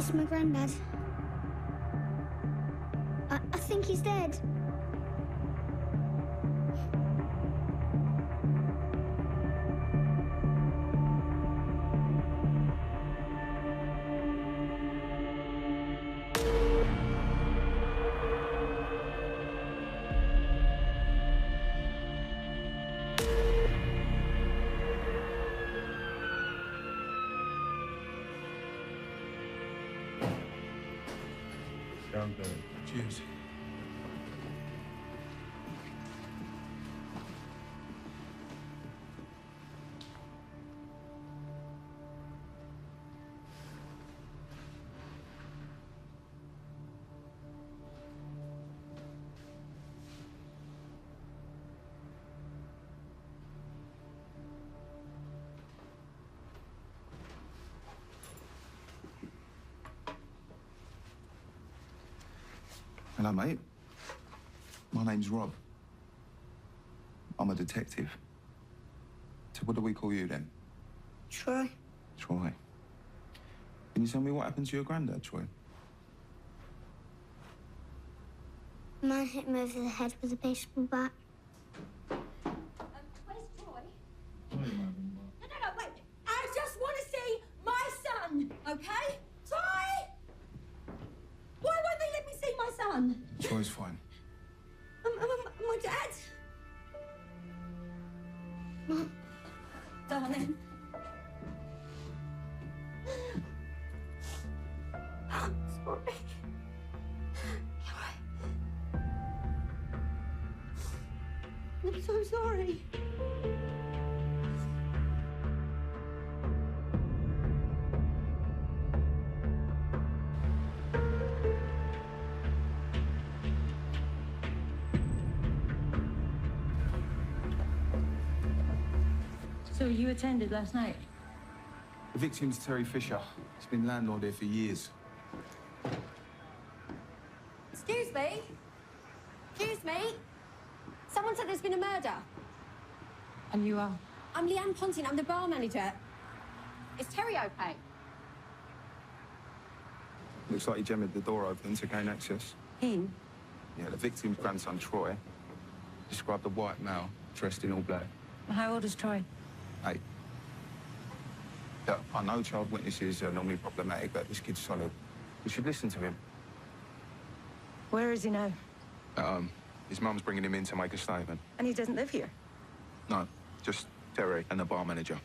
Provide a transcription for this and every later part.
It's my granddad. I think he's dead. Cheers. Hello, mate. My name's Rob. I'm a detective. So what do we call you then? Troy. Troy. Can you tell me what happened to your granddad, Troy? A man hit him over the head with a baseball bat. Where's Troy? No, wait. I just want to see my son, okay? Troy! Why won't they let me see my son? Troy's fine. My dad? Mum. Darling. I'm sorry. I'm so sorry. So you attended last night? The victim's Terry Fisher. He's been landlord here for years. Excuse me? Excuse me? Someone said there's been a murder. And you are? I'm Leanne Ponting. I'm the bar manager. Is Terry okay? Looks like he jammed the door open to gain access. He? Yeah, the victim's grandson, Troy, described a white male dressed in all black. How old is Troy? Hey. Look, I know child witnesses are normally problematic, but this kid's solid. We should listen to him. Where is he now? His mum's bringing him in to make a statement. And he doesn't live here? No, just Terry and the bar manager.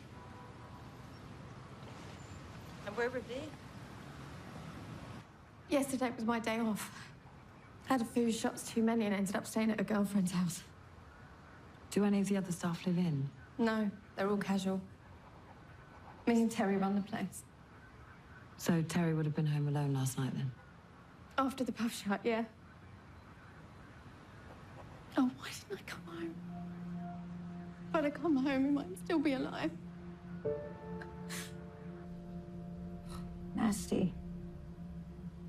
And where were they? Yesterday was my day off. Had a few shots too many and ended up staying at a girlfriend's house. Do any of the other staff live in? No, they're all casual. Me and Terry run the place. So Terry would have been home alone last night then? After the pub shut, yeah. Oh, why didn't I come home? If I'd have come home, he might still be alive. Nasty.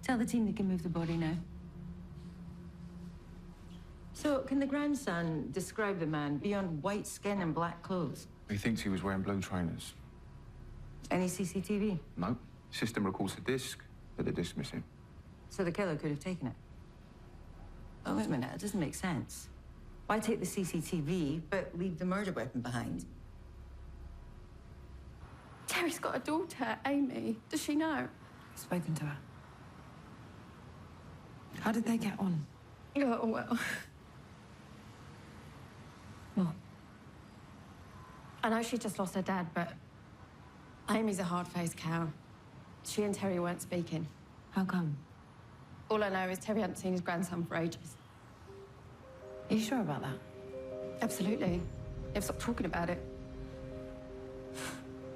Tell the team they can move the body now. So, can the grandson describe the man beyond white skin and black clothes? He thinks he was wearing blue trainers. Any CCTV? No. System records the disc, but the disc missing. So the killer could have taken it. Oh, wait a minute, it doesn't make sense. Why take the CCTV, but leave the murder weapon behind? Terry's got a daughter, Amy. Does she know? Spoken to her. How did they get on? Oh, well. What? I know she just lost her dad, but Amy's a hard-faced cow. She and Terry weren't speaking. How come? All I know is Terry hadn't seen his grandson for ages. Are you sure about that? Absolutely. They've stopped talking about it.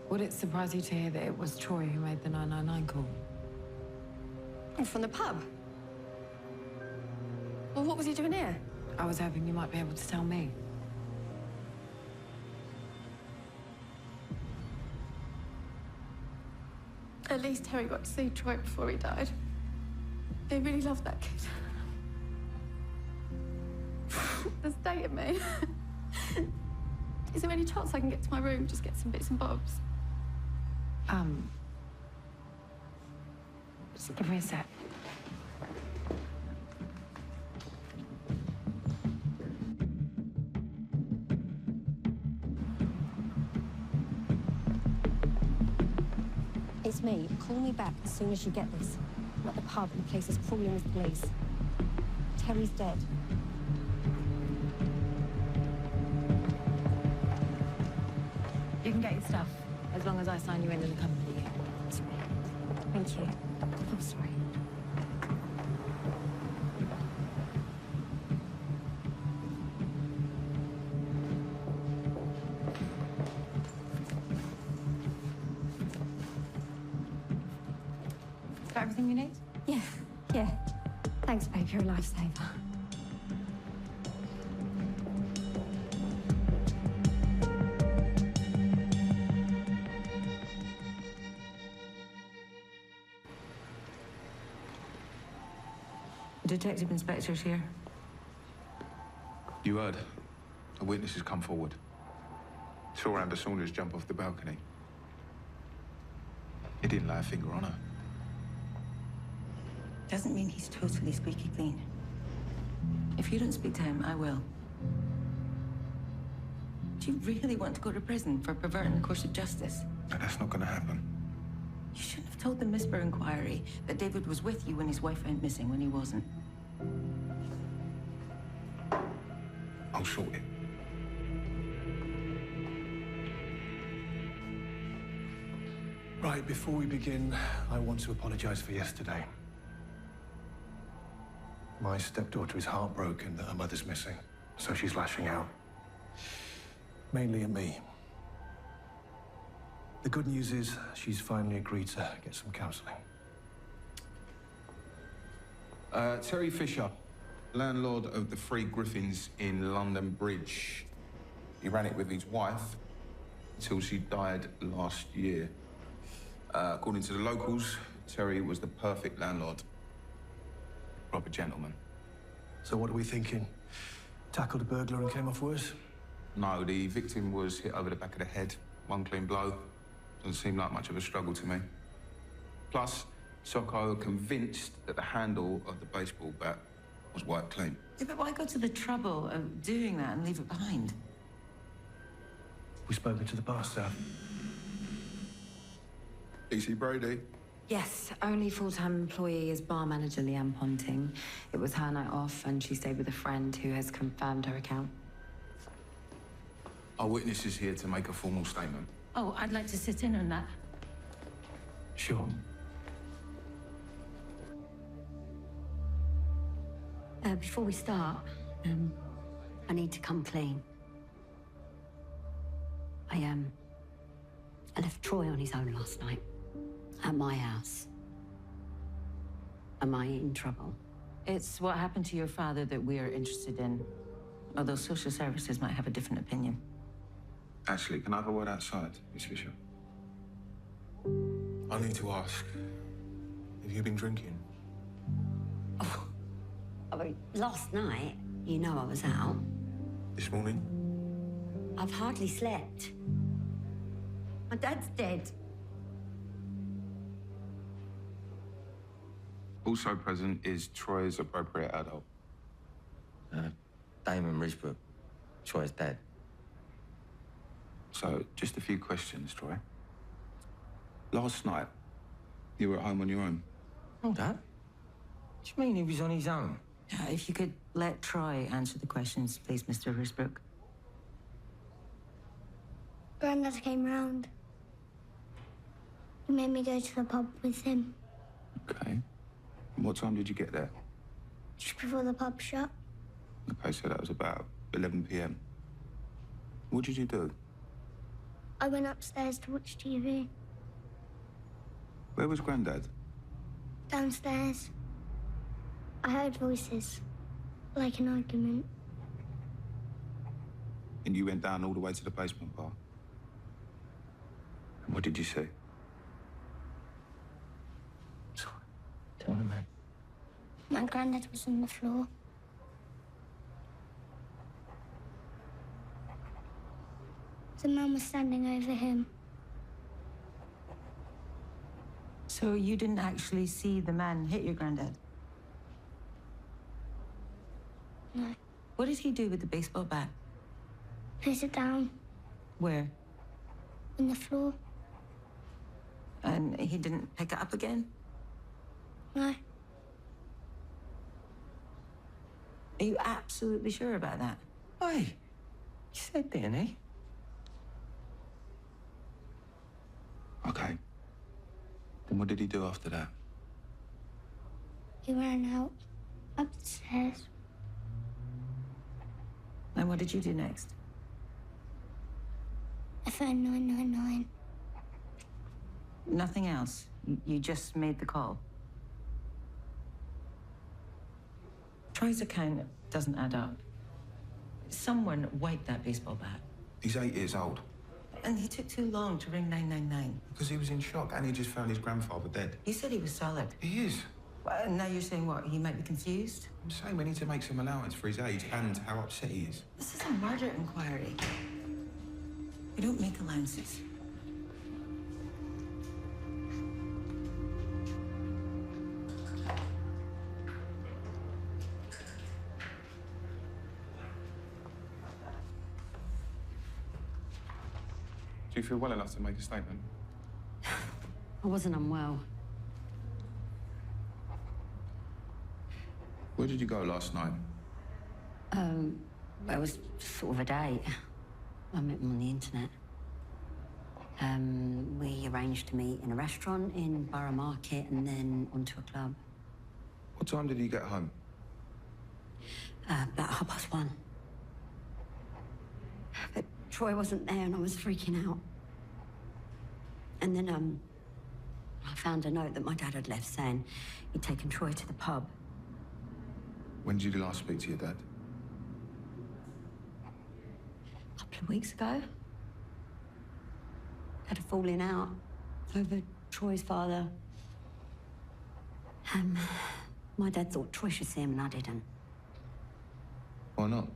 Would it surprise you to hear that it was Troy who made the 999 call? And from the pub? Well, what was he doing here? I was hoping you might be able to tell me. At least Terry got to see Troy before he died. He really loved that kid. The state of me. Is there any chance I can get to my room, just get some bits and bobs? Just give me a sec. It's me. Call me back as soon as you get this. I'm at the pub and the place is crawling with police. Terry's dead. You can get your stuff, as long as I sign you in and accompany you. Thank you. I'm sorry. Got everything you need? Yeah. Thanks, babe. You're a lifesaver. Detective Inspector's here. You heard. A witness has come forward. Saw Amber Saunders jump off the balcony. He didn't lay a finger on her. Doesn't mean he's totally squeaky clean. If you don't speak to him, I will. Do you really want to go to prison for perverting the course of justice? But that's not going to happen. You shouldn't have told the Misper inquiry that David was with you when his wife went missing when he wasn't. I'll sort it. Right, before we begin, I want to apologize for yesterday. My stepdaughter is heartbroken that her mother's missing, so she's lashing out. Mainly at me. The good news is she's finally agreed to get some counseling. Terry Fisher, landlord of the Three Griffins in London Bridge. He ran it with his wife until she died last year. According to the locals, Terry was the perfect landlord. Proper gentleman. So what are we thinking? Tackled a burglar and came off worse? No, the victim was hit over the back of the head. One clean blow. Doesn't seem like much of a struggle to me. Plus, Socko convinced that the handle of the baseball bat was wiped clean. Yeah, but why go to the trouble of doing that and leave it behind? We've spoken to the bar staff. E.C. Brady. Yes, only full-time employee is bar manager Leanne Ponting. It was her night off and she stayed with a friend who has confirmed her account. Our witness is here to make a formal statement. Oh, I'd like to sit in on that. Sure. Before we start, I need to come clean. I left Troy on his own last night. At my house. Am I in trouble? It's what happened to your father that we're interested in. Although social services might have a different opinion. Ashley, can I have a word outside, Miss Fisher? I need to ask, have you been drinking? I mean, last night, you know I was out. This morning? I've hardly slept. My dad's dead. Also present is Troy's appropriate adult. Damon Risbrook. Troy's dad. So, just a few questions, Troy. Last night, you were at home on your own. Hold up. What do you mean he was on his own? If you could let Troy answer the questions, please, Mr. Risbrook. Grandad came round. He made me go to the pub with him. Okay. And what time did you get there? Just before the pub shut. Okay, so that was about 11 p.m. What did you do? I went upstairs to watch TV. Where was Grandad? Downstairs. I heard voices, like an argument. And you went down all the way to the basement bar? And what did you see? Tell him, man. My granddad was on the floor. The man was standing over him. So you didn't actually see the man hit your granddad? No. What did he do with the baseball bat? Put it down Where? on the floor. And he didn't pick it up again? No. Are you absolutely sure about that? Oi, you said, didn't he? Okay. Then what did he do after that? He ran out up the stairs. And what did you do next? I phoned 999. Nothing else? You just made the call? Troy's account doesn't add up. Someone wiped that baseball bat. He's 8 years old. And he took too long to ring 999. Because he was in shock and he just found his grandfather dead. You said he was solid. He is. And now you're saying what? He might be confused? I'm saying we need to make some allowance for his age and how upset he is. This is a murder inquiry. We don't make allowances. Do you feel well enough to make a statement? I wasn't unwell. Where did you go last night? It was sort of a date. I met him on the internet. We arranged to meet in a restaurant in Borough Market and then onto a club. What time did you get home? About 1:30. But Troy wasn't there and I was freaking out. And then, I found a note that my dad had left saying he'd taken Troy to the pub. When did you last speak to your dad? A couple of weeks ago. Had a falling out over Troy's father. My dad thought Troy should see him and I didn't. Why not?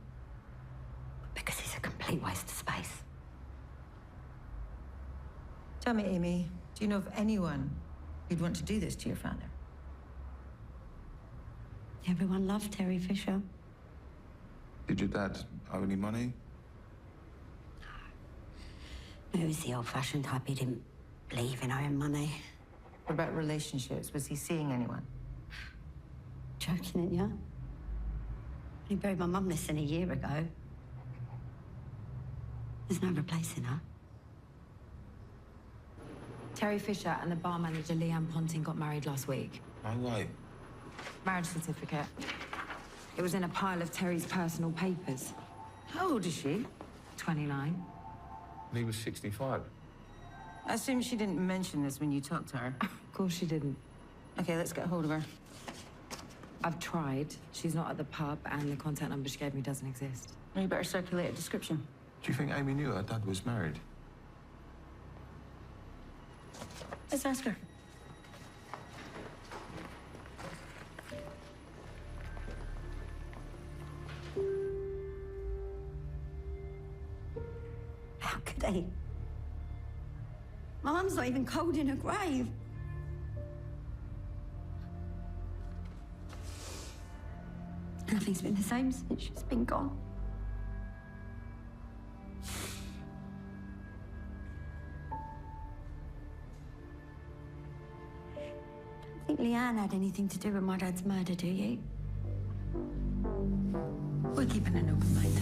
Because he's a complete waste of space. Tell me, Amy, do you know of anyone who'd want to do this to your father? Everyone loved Terry Fisher. Did your dad owe any money? He was the old-fashioned type. He didn't believe in owing money. What about relationships? Was he seeing anyone? Joking, ain't ya? He buried my mum less than a year ago. There's no replacing her. Terry Fisher and the bar manager Leanne Ponting got married last week. No way. Marriage certificate. It was in a pile of Terry's personal papers. How old is she? 29. And he was 65. I assume she didn't mention this when you talked to her. Of course she didn't. Okay, let's get hold of her. I've tried. She's not at the pub, and the contact number she gave me doesn't exist. You better circulate a description. Do you think Amy knew her dad was married? Let's ask her. How could he? My mum's not even cold in her grave. Nothing's been the same since she's been gone. Don't think Leanne had anything to do with my dad's murder, do you? We're keeping an open mind.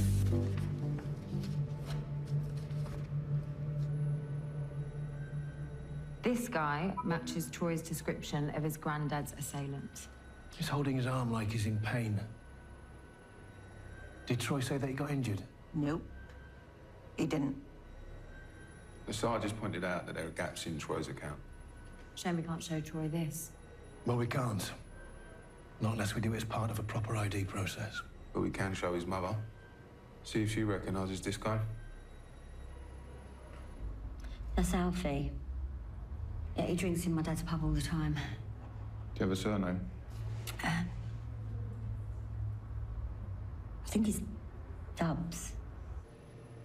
This guy matches Troy's description of his granddad's assailant. He's holding his arm like he's in pain. Did Troy say that he got injured? Nope. He didn't. The sergeant pointed out that there are gaps in Troy's account. Shame we can't show Troy this. Well, we can't. Not unless we do it as part of a proper ID process. But we can show his mother. See if she recognises this guy. That's Alfie. Yeah, he drinks in my dad's pub all the time. Do you have a surname? I think he's Dubs.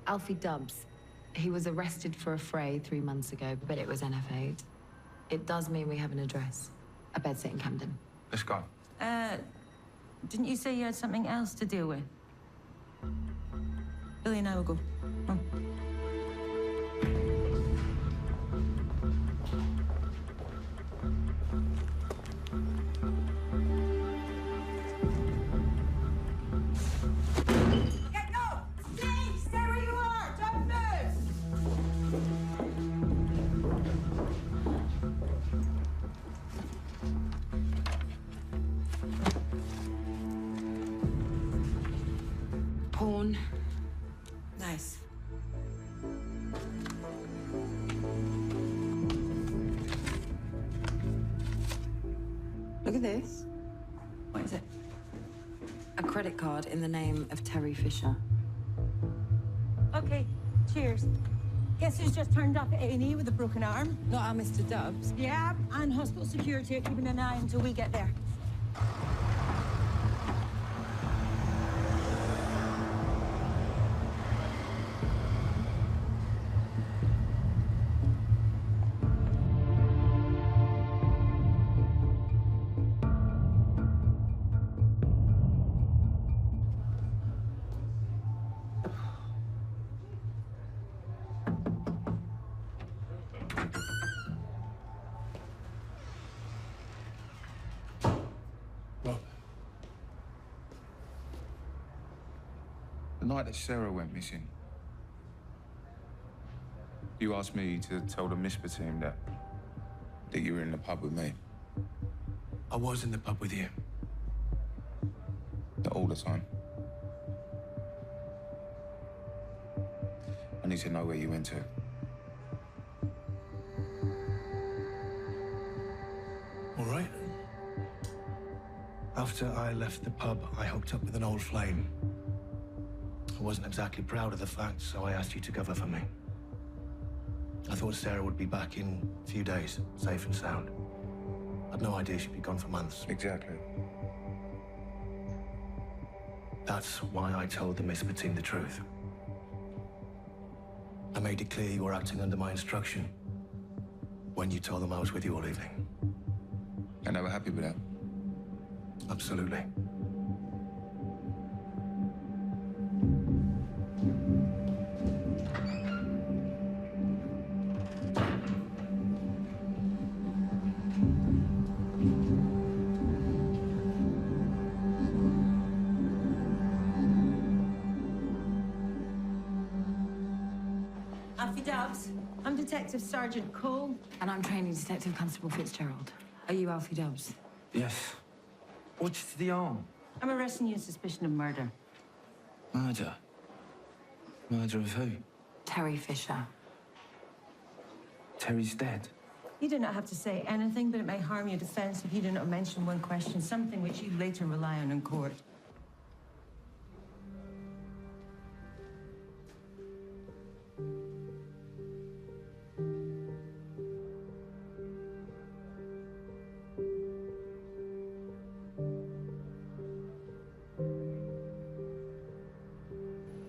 Alfie Dubs. He was arrested for a fray 3 months ago, but it was NFA'd. It does mean we have an address. A bedsit in Camden. Let's go. Didn't you say you had something else to deal with? Billy and I will go. Come on. Porn. Nice. Look at this. What is it? A credit card in the name of Terry Fisher. Okay, cheers. Guess who's just turned up at A&E with a broken arm? Not our Mr. Dubs. Yeah, and hospital security are keeping an eye until we get there. What? The night that Sarah went missing, you asked me to tell the MISPA team that you were in the pub with me. I was in the pub with you. Not all the time. I need to know where you went to. All right. After I left the pub, I hooked up with an old flame. I wasn't exactly proud of the fact, so I asked you to cover for me. I thought Sarah would be back in a few days, safe and sound. I'd no idea she'd be gone for months. Exactly. That's why I told the MISPA team the truth. I made it clear you were acting under my instruction when you told them I was with you all evening. And they were happy with that. Absolutely. Alfie Dubs, I'm Detective Sergeant Cole. And I'm training Detective Constable Fitzgerald. Are you Alfie Dubs? Yes. What's to the arm? I'm arresting you on suspicion of murder. Murder? Murder of who? Terry Fisher. Terry's dead. You do not have to say anything, but it may harm your defense if you do not mention one question, something which you later rely on in court.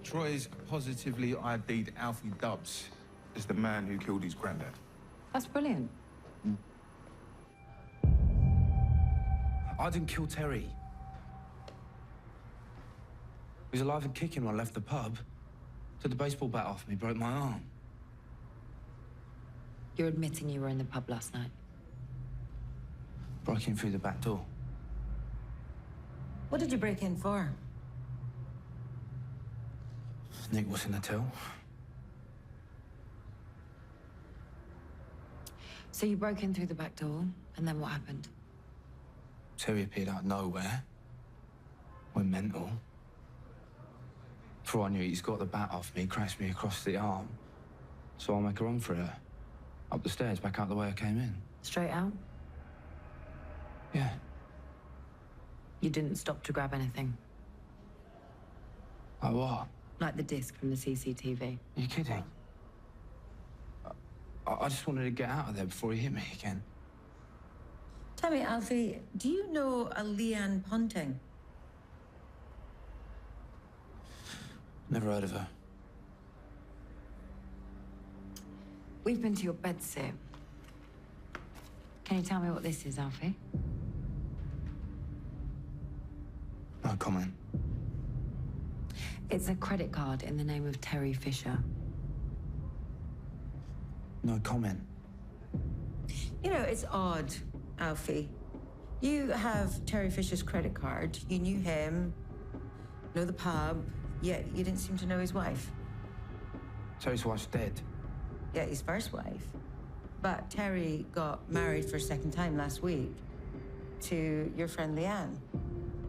Troy's positively ID'd Alfie Dubs as the man who killed his granddad. That's brilliant. I didn't kill Terry. He was alive and kicking when I left the pub. Took the baseball bat off me, broke my arm. You're admitting you were in the pub last night. Broke in through the back door. What did you break in for? Nick was in the till. So you broke in through the back door, and then what happened? Terry appeared out of nowhere. Went mental. Before I knew it, he's got the bat off me, crashed me across the arm. So I'll make a run for her. Up the stairs, back out the way I came in. Straight out? Yeah. You didn't stop to grab anything? Like what? Like the disc from the CCTV? Are you kidding? I just wanted to get out of there before he hit me again. Tell me, Alfie, do you know a Leanne Ponting? Never heard of her. We've been to your bedsit. Can you tell me what this is, Alfie? No comment. It's a credit card in the name of Terry Fisher. No comment. You know, it's odd, Alfie. You have Terry Fisher's credit card. You knew him, know the pub, yet you didn't seem to know his wife. Terry's wife's dead. Yeah, his first wife. But Terry got married for a second time last week to your friend Leanne.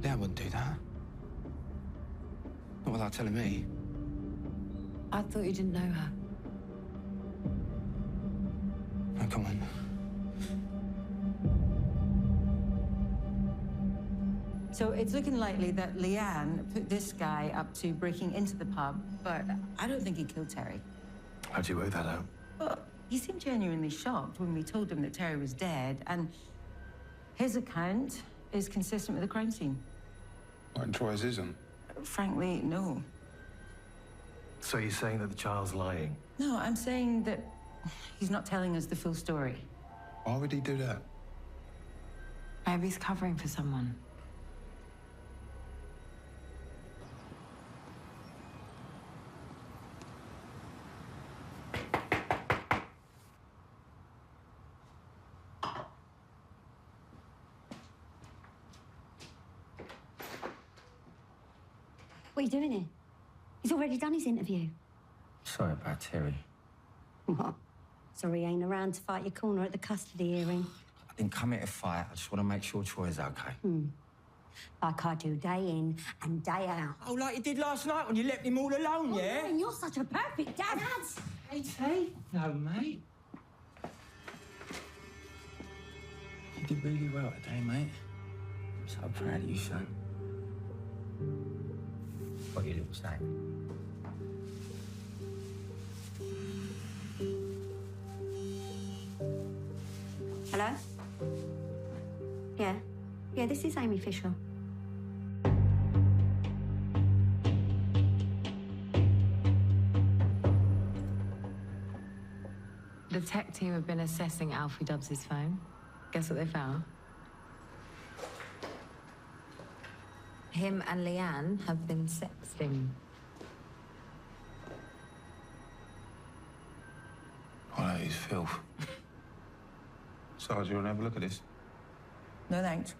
Yeah, I wouldn't do that. Not without telling me. I thought you didn't know her. No comment. So it's looking likely that Leanne put this guy up to breaking into the pub, but I don't think he killed Terry. How'd you work that out? Well, he seemed genuinely shocked when we told him that Terry was dead, and his account is consistent with the crime scene. And Troy's isn't. Frankly, no. So you're saying that the child's lying? No, I'm saying that he's not telling us the full story. Why would he do that? Maybe he's covering for someone. What are you doing here? He's already done his interview. Sorry about Terry. What? Sorry, he ain't around to fight your corner at the custody hearing. I didn't come here to fight. I just want to make sure Troy's okay. Like I do day in and day out. Oh, like you did last night when you left him all alone, yeah? And you're such a perfect dad. Hey, T. No, mate. You did really well today, mate. I'm so proud of you, son. Got your little snack. Hello? Yeah. Yeah, this is Amy Fisher. The tech team have been assessing Alfie Dubs' phone. Guess what they found? Him and Leanne have been sexting. Oh, that is filth. Sarge, you want to have a look at this? No thanks.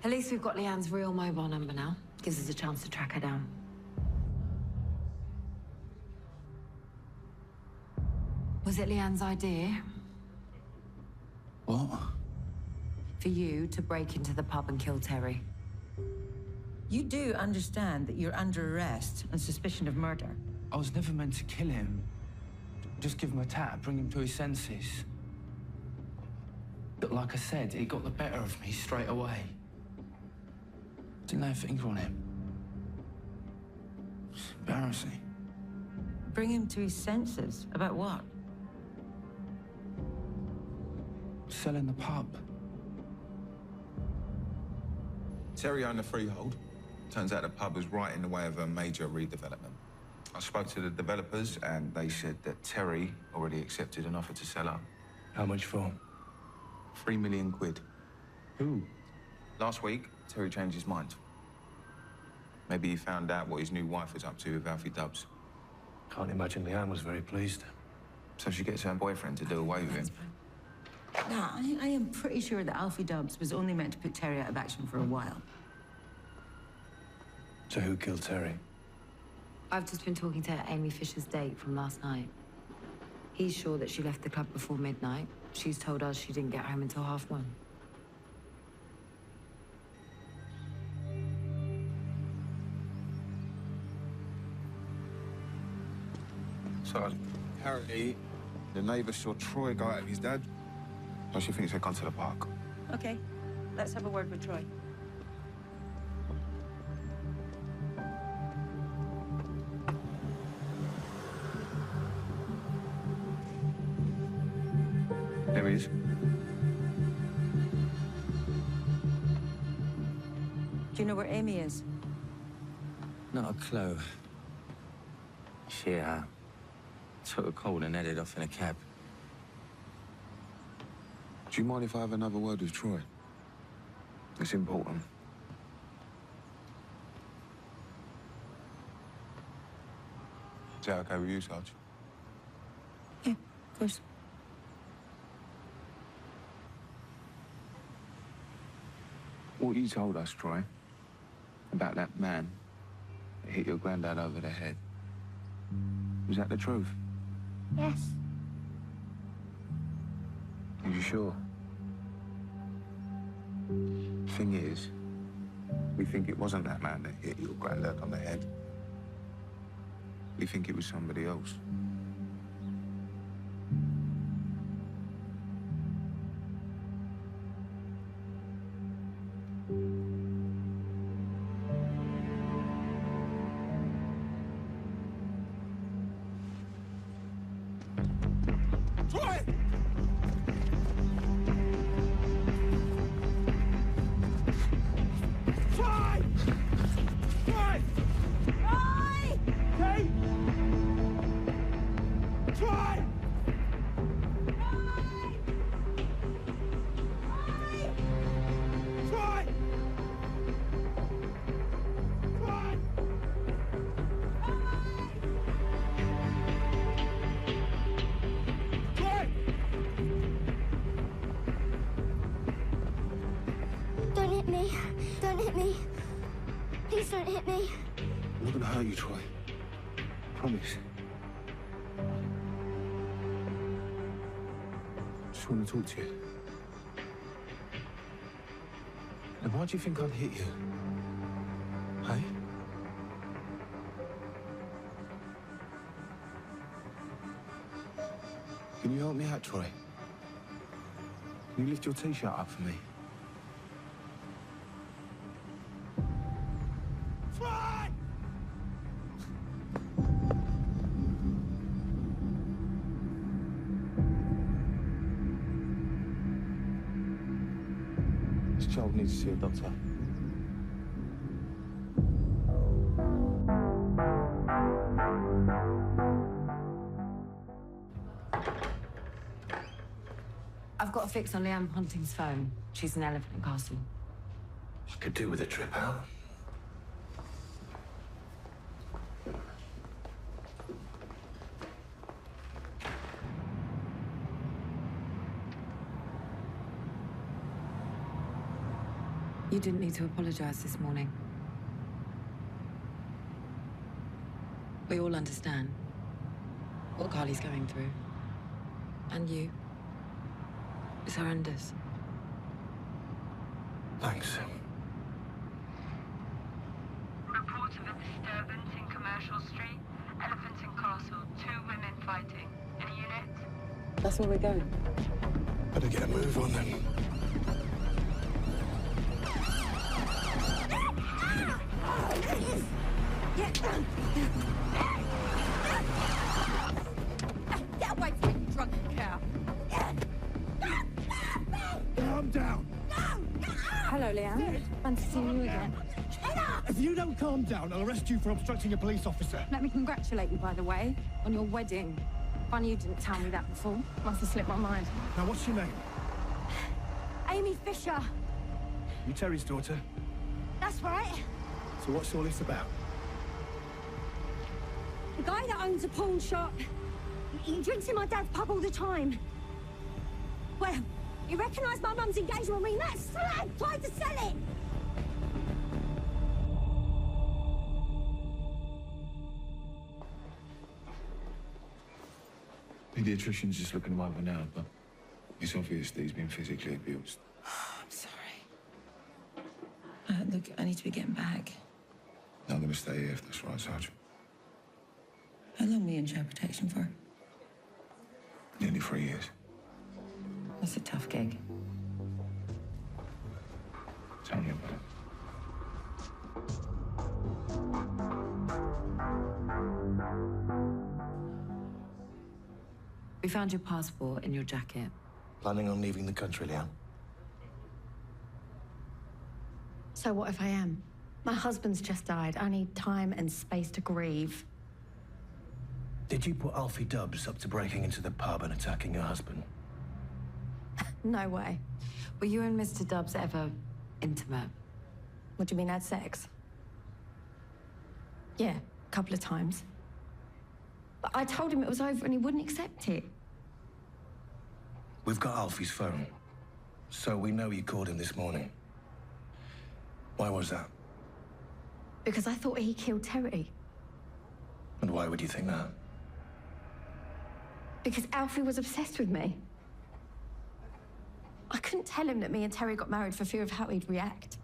At least we've got Leanne's real mobile number now. Gives us a chance to track her down. Was it Leanne's idea What? for you to break into the pub and kill Terry? You do understand that you're under arrest on suspicion of murder. I was never meant to kill him. Just give him a tap, bring him to his senses. But like I said, he got the better of me straight away. Didn't lay a finger on him. It's embarrassing. Bring him to his senses. About what? Selling the pub. Terry owned the freehold. Turns out the pub was right in the way of a major redevelopment. I spoke to the developers and they said that Terry already accepted an offer to sell up. How much for? 3 million quid. Who? Last week, Terry changed his mind. Maybe he found out what his new wife was up to with Alfie Dubs. Can't imagine Leanne was very pleased. So she gets her boyfriend to do away with him. No, I am pretty sure that Alfie Dubs was only meant to put Terry out of action for a while. So who killed Terry? I've just been talking to Amy Fisher's date from last night. He's sure that she left the club before midnight. She's told us she didn't get home until 1:30. So apparently, the neighbour saw Troy go out with his dad. So she thinks they've gone to the park. Okay, let's have a word with Troy. There he is. Do you know where Amy is? Not a clue. She took a call and headed off in a cab. Do you mind if I have another word with Troy? It's important. Is that okay with you, Sarge? Yeah, of course. What you told us, Troy, about that man that hit your granddad over the head, was that the truth? Yes. Are you sure? Thing is, we think it wasn't that man that hit your granddad on the head. We think it was somebody else. Troy! Troy! Troy! Hey! Troy! Troy! Troy! Troy! Don't hit me. Don't hit me. Please don't hit me. I'm not gonna hurt you, Troy. Promise. Just want to talk to you. And why do you think I'd hit you? Hey? Can you help me out, Troy? Can you lift your t-shirt up for me? Troy! This child needs to see a doctor. I've got a fix on Leanne Ponting's phone. She's in Elephant and Castle. I could do with a trip out. You didn't need to apologize this morning. We all understand what Carly's going through. And you. It's horrendous. Thanks. Report of a disturbance in Commercial Street, Elephant and Castle. 2 women fighting. In a unit? That's where we're going. Better get a move on then. Get away from me, you drunken cow! Calm down. Hello, Leanne. Fun to see you again. If you don't calm down, I'll arrest you for obstructing a police officer. Let me congratulate you, by the way, on your wedding. Funny you didn't tell me that before. Must have slipped my mind. Now, what's your name? Amy Fisher. You Terry's daughter. That's right. So what's all this about? The guy that owns a pawn shop. He drinks in my dad's pub all the time. Well, he recognised my mum's engagement ring. That slag tried to sell it. Pediatrician's just looking him over now, but it's obvious that he's been physically abused. I'm sorry. Look, I need to be getting back. I'm gonna stay here if that's right, Sergeant. How long were you in child protection for? Nearly 3 years. That's a tough gig. Tell me about it. We found your passport in your jacket. Planning on leaving the country, Leanne? So what if I am? My husband's just died. I need time and space to grieve. Did you put Alfie Dubs up to breaking into the pub and attacking your husband? No way. Were you and Mr. Dubs ever intimate? What do you mean, had sex? Yeah, a couple of times. But I told him it was over and he wouldn't accept it. We've got Alfie's phone, so we know you called him this morning. Why was that? Because I thought he killed Terry. And why would you think that? Because Alfie was obsessed with me. I couldn't tell him that me and Terry got married for fear of how he'd react.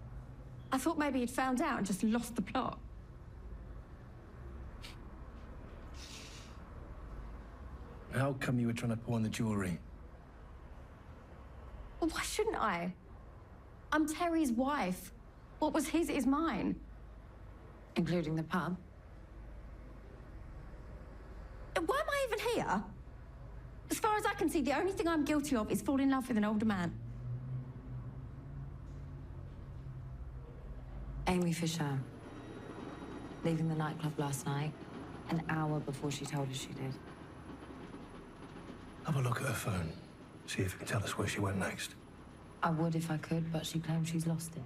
I thought maybe he'd found out and just lost the plot. How come you were trying to pawn the jewelry? Well, why shouldn't I? I'm Terry's wife. What was his is mine. Including the pub? Why am I even here? As far as I can see, the only thing I'm guilty of is falling in love with an older man. Amy Fisher, leaving the nightclub last night, an hour before she told us she did. Have a look at her phone. See if you can tell us where she went next. I would if I could, but she claims she's lost it.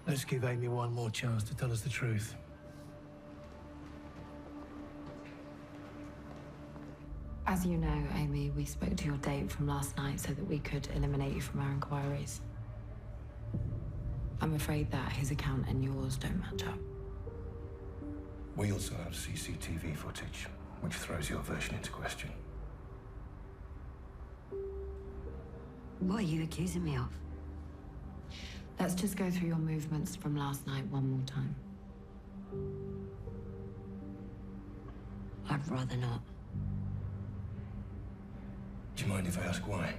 Let's give Amy one more chance to tell us the truth. As you know, Amy, we spoke to your date from last night so that we could eliminate you from our inquiries. I'm afraid that his account and yours don't match up. We also have CCTV footage, which throws your version into question. What are you accusing me of? Let's just go through your movements from last night one more time. I'd rather not. Do you mind if I ask why?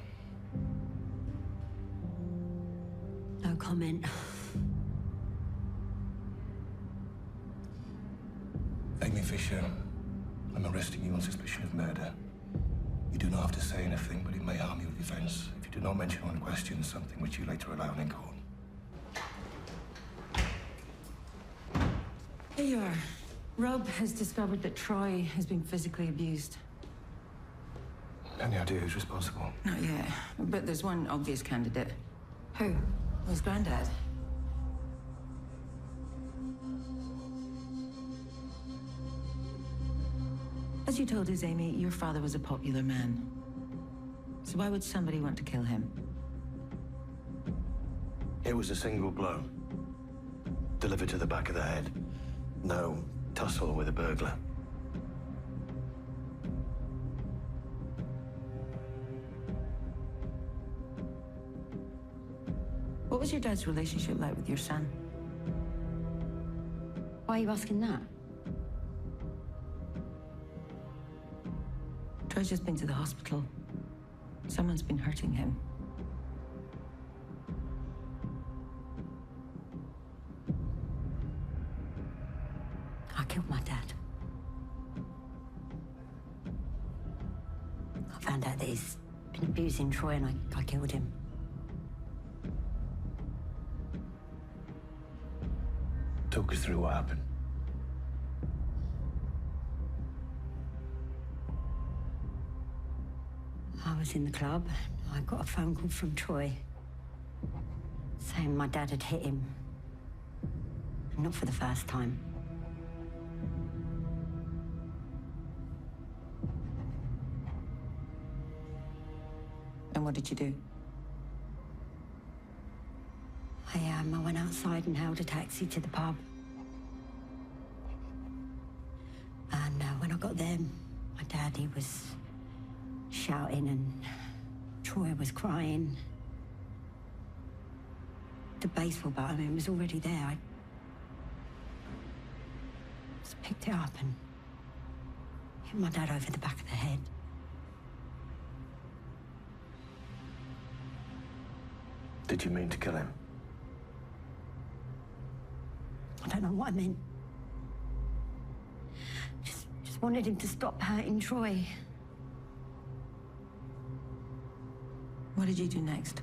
No comment. Amy Fisher, I'm arresting you on suspicion of murder. You do not have to say anything, but it may harm your defense if you do not mention on question something which you later allow in court. Here you are. Rob has discovered that Troy has been physically abused. Any idea who's responsible? Not yet, but there's one obvious candidate. Who? His granddad. As you told us, Amy, your father was a popular man. So why would somebody want to kill him? It was a single blow. Delivered to the back of the head. No tussle with a burglar. What was your dad's relationship like with your son? Why are you asking that? Troy's just been to the hospital. Someone's been hurting him. I killed my dad. I found out that he's been abusing Troy and I killed him. Talk us through what happened. I was in the club. I got a phone call from Troy saying my dad had hit him. And not for the first time. And what did you do? I went outside and hailed a taxi to the pub. And when I got there, my dad, he was shouting and Troy was crying. The baseball bat, I mean, it was already there. I just picked it up and hit my dad over the back of the head. Did you mean to kill him? I don't know what I meant. Just wanted him to stop hurting Troy. What did you do next?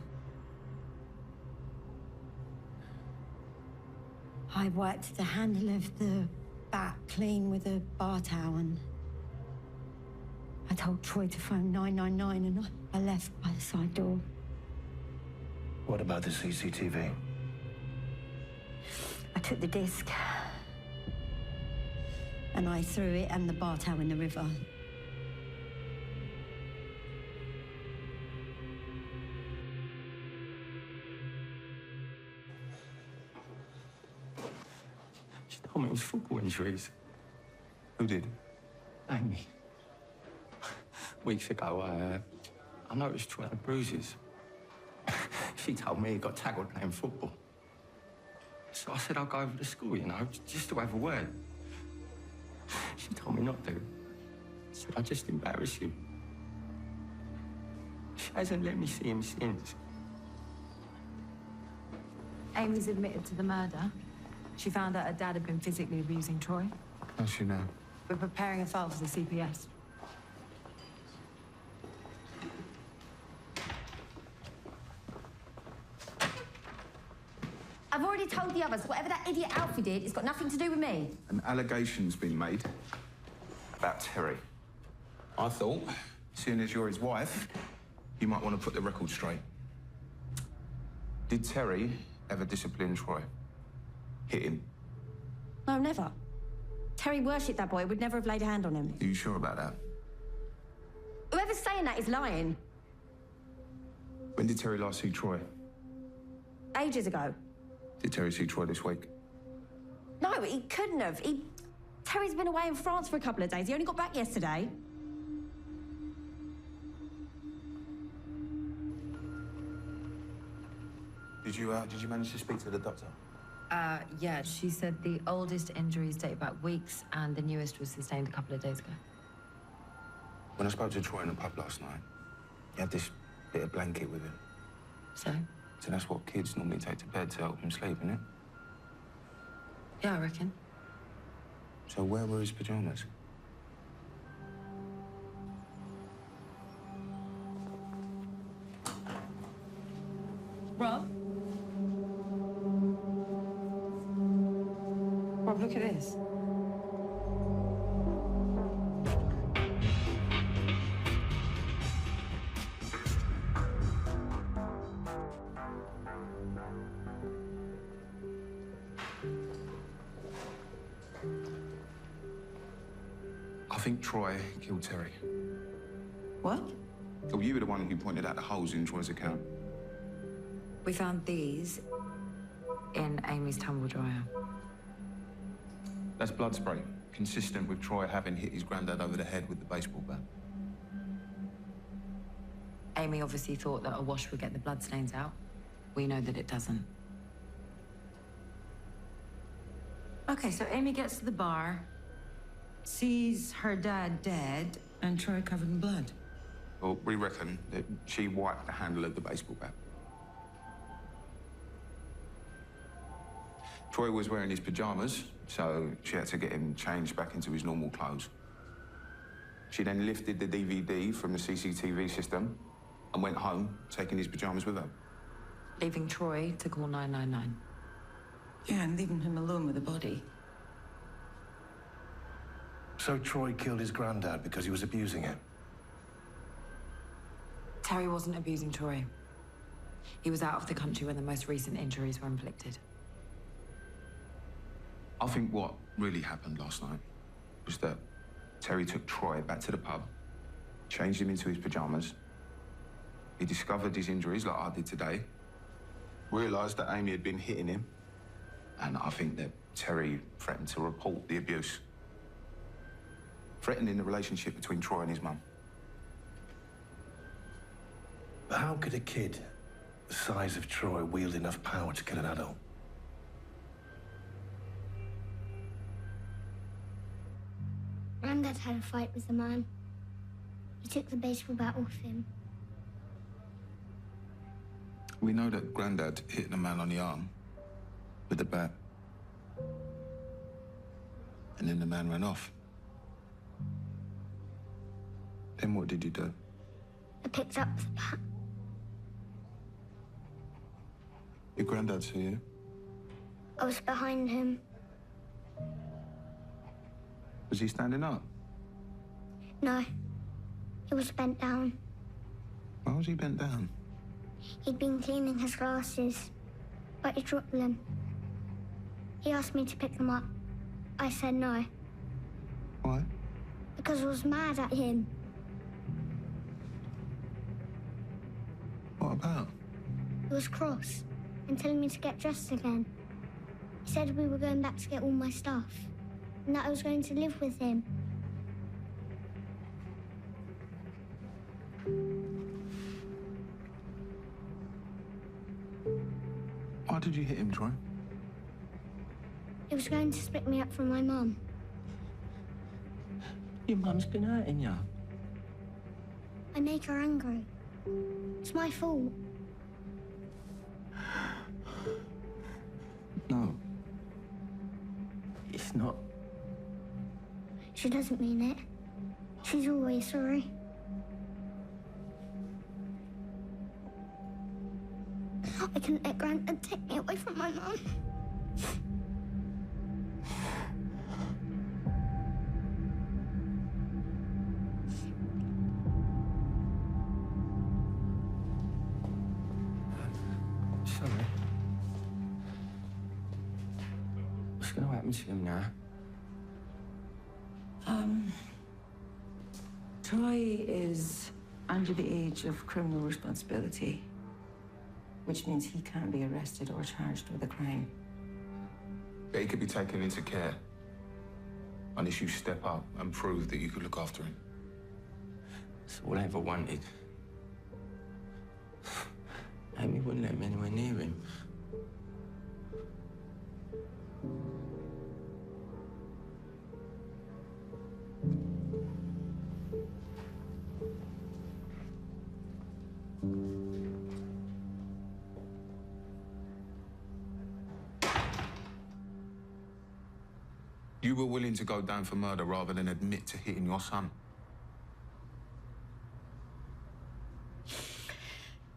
I wiped the handle of the bat clean with a bar towel and I I told Troy to phone 999 and I left by the side door. What about the CCTV? I took the disc and I threw it and the bar towel in the river. She told me it was football injuries. Who did? Amy. Weeks ago, I noticed Troy had bruises. She told me he got tackled playing football. So I said I'll go over to school, you know, just to have a word. She told me not to. Said I'd just embarrass you. She hasn't let me see him since. Amy's admitted to the murder. She found out her dad had been physically abusing Troy. How's she now? We're preparing a file for the CPS. I've already told the others, whatever that idiot Alfie did, it's got nothing to do with me. An allegation's been made about Terry. I thought, seeing as you're his wife, you might want to put the record straight. Did Terry ever discipline Troy? Hit him? No, never. Terry worshipped that boy, would never have laid a hand on him. Are you sure about that? Whoever's saying that is lying. When did Terry last see Troy? Ages ago. Did Terry see Troy this week? No, he couldn't have. Terry's been away in France for a couple of days. He only got back yesterday. Did you manage to speak to the doctor? Yeah, she said the oldest injuries date back weeks and the newest was sustained a couple of days ago. When I spoke to Troy in the pub last night, he had this bit of blanket with him. So? So that's what kids normally take to bed to help him sleep, isn't it? Yeah, I reckon. So where were his pajamas? Rob? Rob, look at this. I think Troy killed Terry. What? Oh, you were the one who pointed out the holes in Troy's account. We found these in Amy's tumble dryer. That's blood spray, consistent with Troy having hit his granddad over the head with the baseball bat. Amy obviously thought that a wash would get the bloodstains out. We know that it doesn't. Okay, so Amy gets to the bar, sees her dad dead, and Troy covered in blood. Well, we reckon that she wiped the handle of the baseball bat. Troy was wearing his pajamas, so she had to get him changed back into his normal clothes. She then lifted the DVD from the CCTV system and went home, taking his pajamas with her. Leaving Troy to call 999. Yeah, and leaving him alone with the body. So Troy killed his granddad because he was abusing him? Terry wasn't abusing Troy. He was out of the country when the most recent injuries were inflicted. I think what really happened last night was that Terry took Troy back to the pub, changed him into his pajamas. He discovered his injuries like I did today, realised that Amy had been hitting him, and I think that Terry threatened to report the abuse, threatening the relationship between Troy and his mum. But how could a kid the size of Troy wield enough power to kill an adult? Grandad had a fight with the man. He took the baseball bat off him. We know that Grandad hit the man on the arm with the bat. And then the man ran off. Then what did you do? I picked up the bat. Your granddad saw you? I was behind him. Was he standing up? No. He was bent down. Why was he bent down? He'd been cleaning his glasses, but he dropped them. He asked me to pick them up. I said no. Why? Because I was mad at him. What about? He was cross and telling me to get dressed again. He said we were going back to get all my stuff and that I was going to live with him. Why did you hit him, Troy? He was going to split me up from my mum. Your mum's been hurting you. I make her angry. It's my fault. No. It's not. She doesn't mean it. She's always sorry. I couldn't let Grandad take me away from my mum. Sorry. What's going to happen to him now? Troy is under the age of criminal responsibility, which means he can't be arrested or charged with a crime. But he could be taken into care unless you step up and prove that you could look after him. That's all I ever wanted. Amy wouldn't let me anywhere near him. You were willing to go down for murder rather than admit to hitting your son.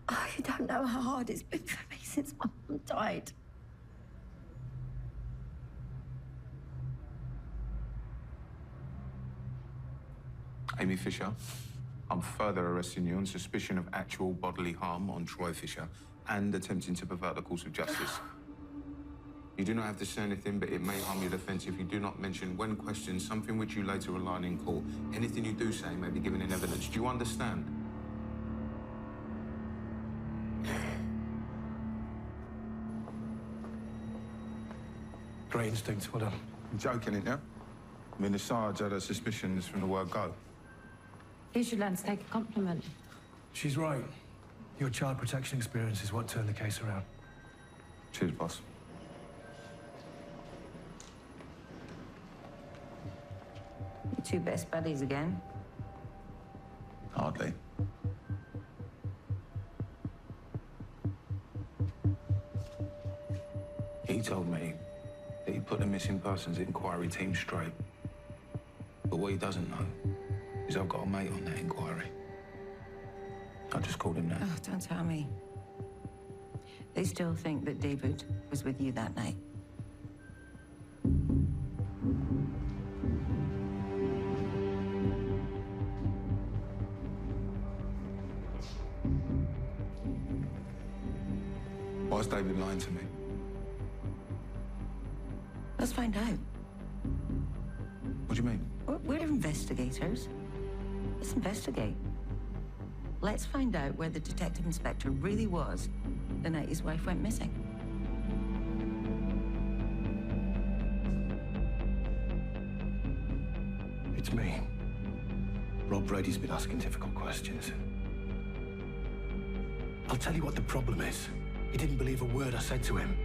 Oh, you don't know how hard it's been for me since my mum died. Amy Fisher, I'm further arresting you on suspicion of actual bodily harm on Troy Fisher and attempting to pervert the course of justice. You do not have to say anything, but it may harm your defence if you do not mention, when questioned, something which you later rely on in court. Anything you do say may be given in evidence. Do you understand? Great instinct, well done. I'm joking, ain't you? I mean, the Sarge had her suspicions from the word go. You should learn to take a compliment. She's right. Your child protection experience is what turned the case around. Cheers, boss. You two best buddies again. Hardly. He told me that he put the missing persons inquiry team straight. But what he doesn't know is I've got a mate on that inquiry. I just called him now. Oh, don't tell me. They still think that David was with you that night. Why is David lying to me? Let's find out. What do you mean? We're investigators. Let's investigate. Let's find out where the detective inspector really was the night his wife went missing. It's me. Rob Brady's been asking difficult questions. I'll tell you what the problem is. He didn't believe a word I said to him.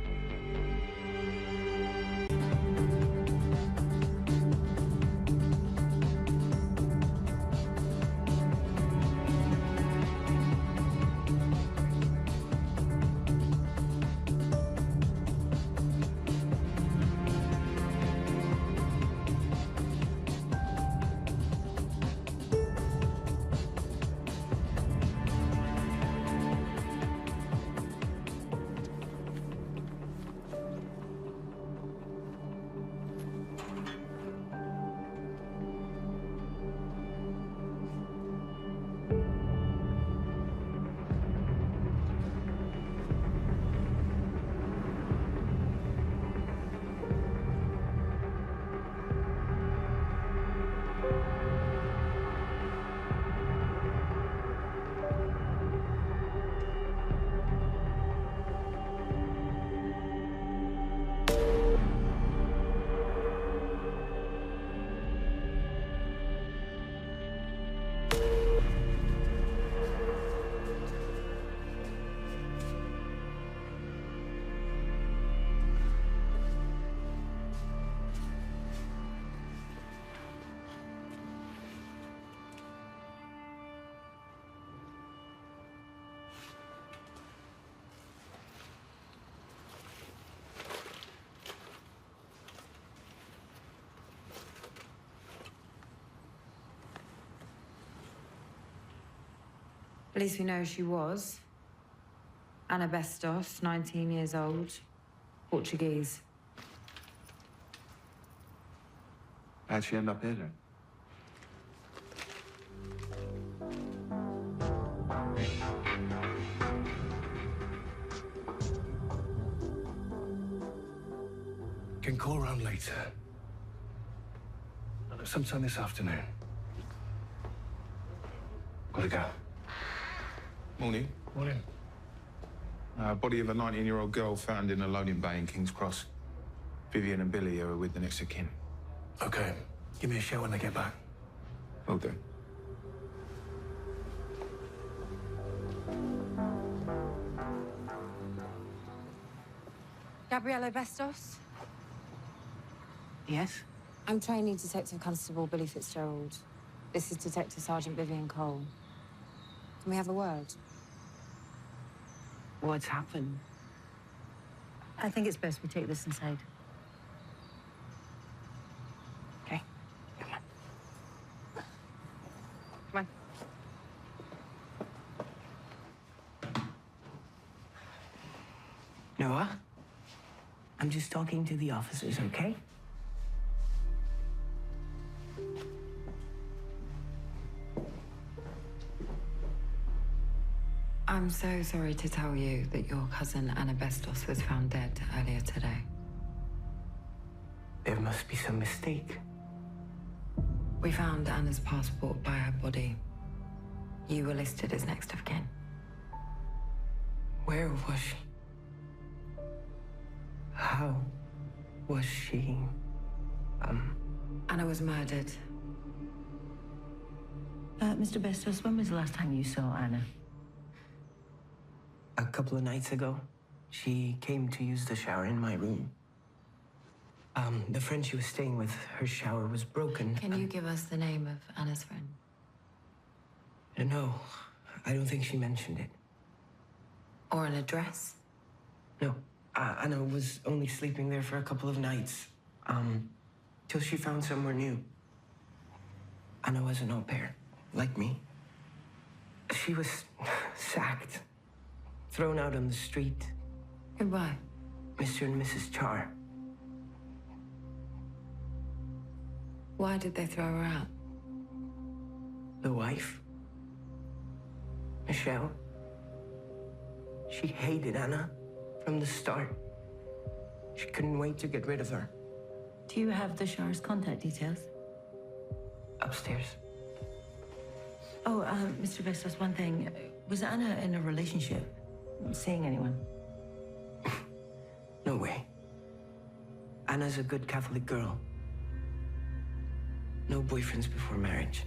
At least we know who she was. Ana Bastos, 19 years old, Portuguese. How'd she end up here then? Can call around later. Sometime this afternoon. Gotta go. Morning. Morning. Body of a 19-year-old girl found in a loading bay in King's Cross. Vivian and Billy are with the next of kin. Okay. Give me a shout when they get back. Will do. Gabriella Bastos? Yes? I'm training Detective Constable Billy Fitzgerald. This is Detective Sergeant Vivian Cole. Can we have a word? What's happened? I think it's best we take this inside. Okay. Come on. Noah? I'm just talking to the officers, okay? I'm so sorry to tell you that your cousin Ana Bastos was found dead earlier today. There must be some mistake. We found Anna's passport by her body. You were listed as next of kin. Where was she? How was she? Anna was murdered. Mr. Bastos, when was the last time you saw Anna? A couple of nights ago, she came to use the shower in my room. The friend she was staying with, her shower was broken. Can you give us the name of Anna's friend? No, I don't think she mentioned it. Or an address? No, Anna was only sleeping there for a couple of nights, till she found somewhere new. Anna was an au pair, like me. She was sacked, thrown out on the street. Goodbye. Mr. and Mrs. Char. Why did they throw her out? The wife, Michelle. She hated Anna from the start. She couldn't wait to get rid of her. Do you have the Char's contact details? Upstairs. Oh, Mr. Bastos, one thing. Was Anna in a relationship? Seeing anyone? No way. Anna's a good Catholic girl. No boyfriends before marriage.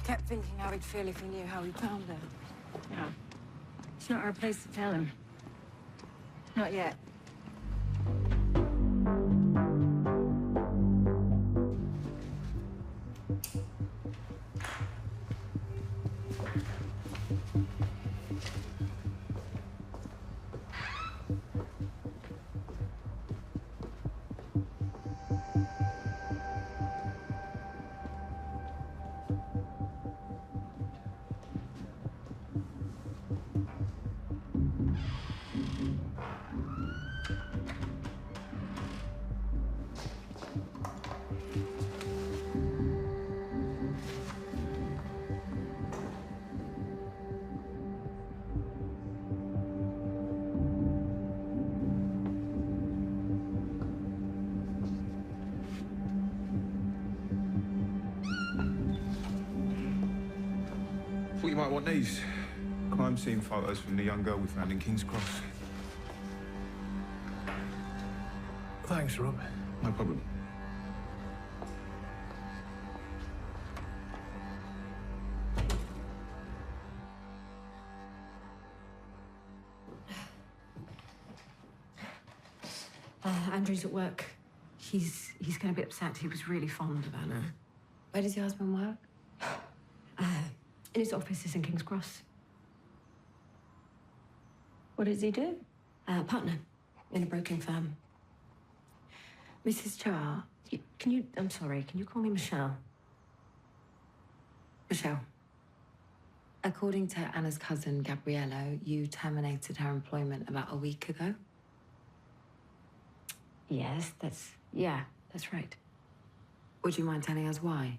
Kept thinking how he'd feel if he knew how we found her. Yeah. It's not our place to tell him. Not yet. Thought you might want these. Crime scene photos from the young girl we found in King's Cross. Thanks, Rob. No problem. Andrew's at work. He's going to be upset. He was really fond of Anna. Where does your husband work? In his offices in King's Cross. What does he do? Partner in a broking firm. Mrs. Char, I'm sorry, can you call me Michelle? Michelle, according to Anna's cousin, Gabriello, you terminated her employment about a week ago. Yes, that's right. Would you mind telling us why?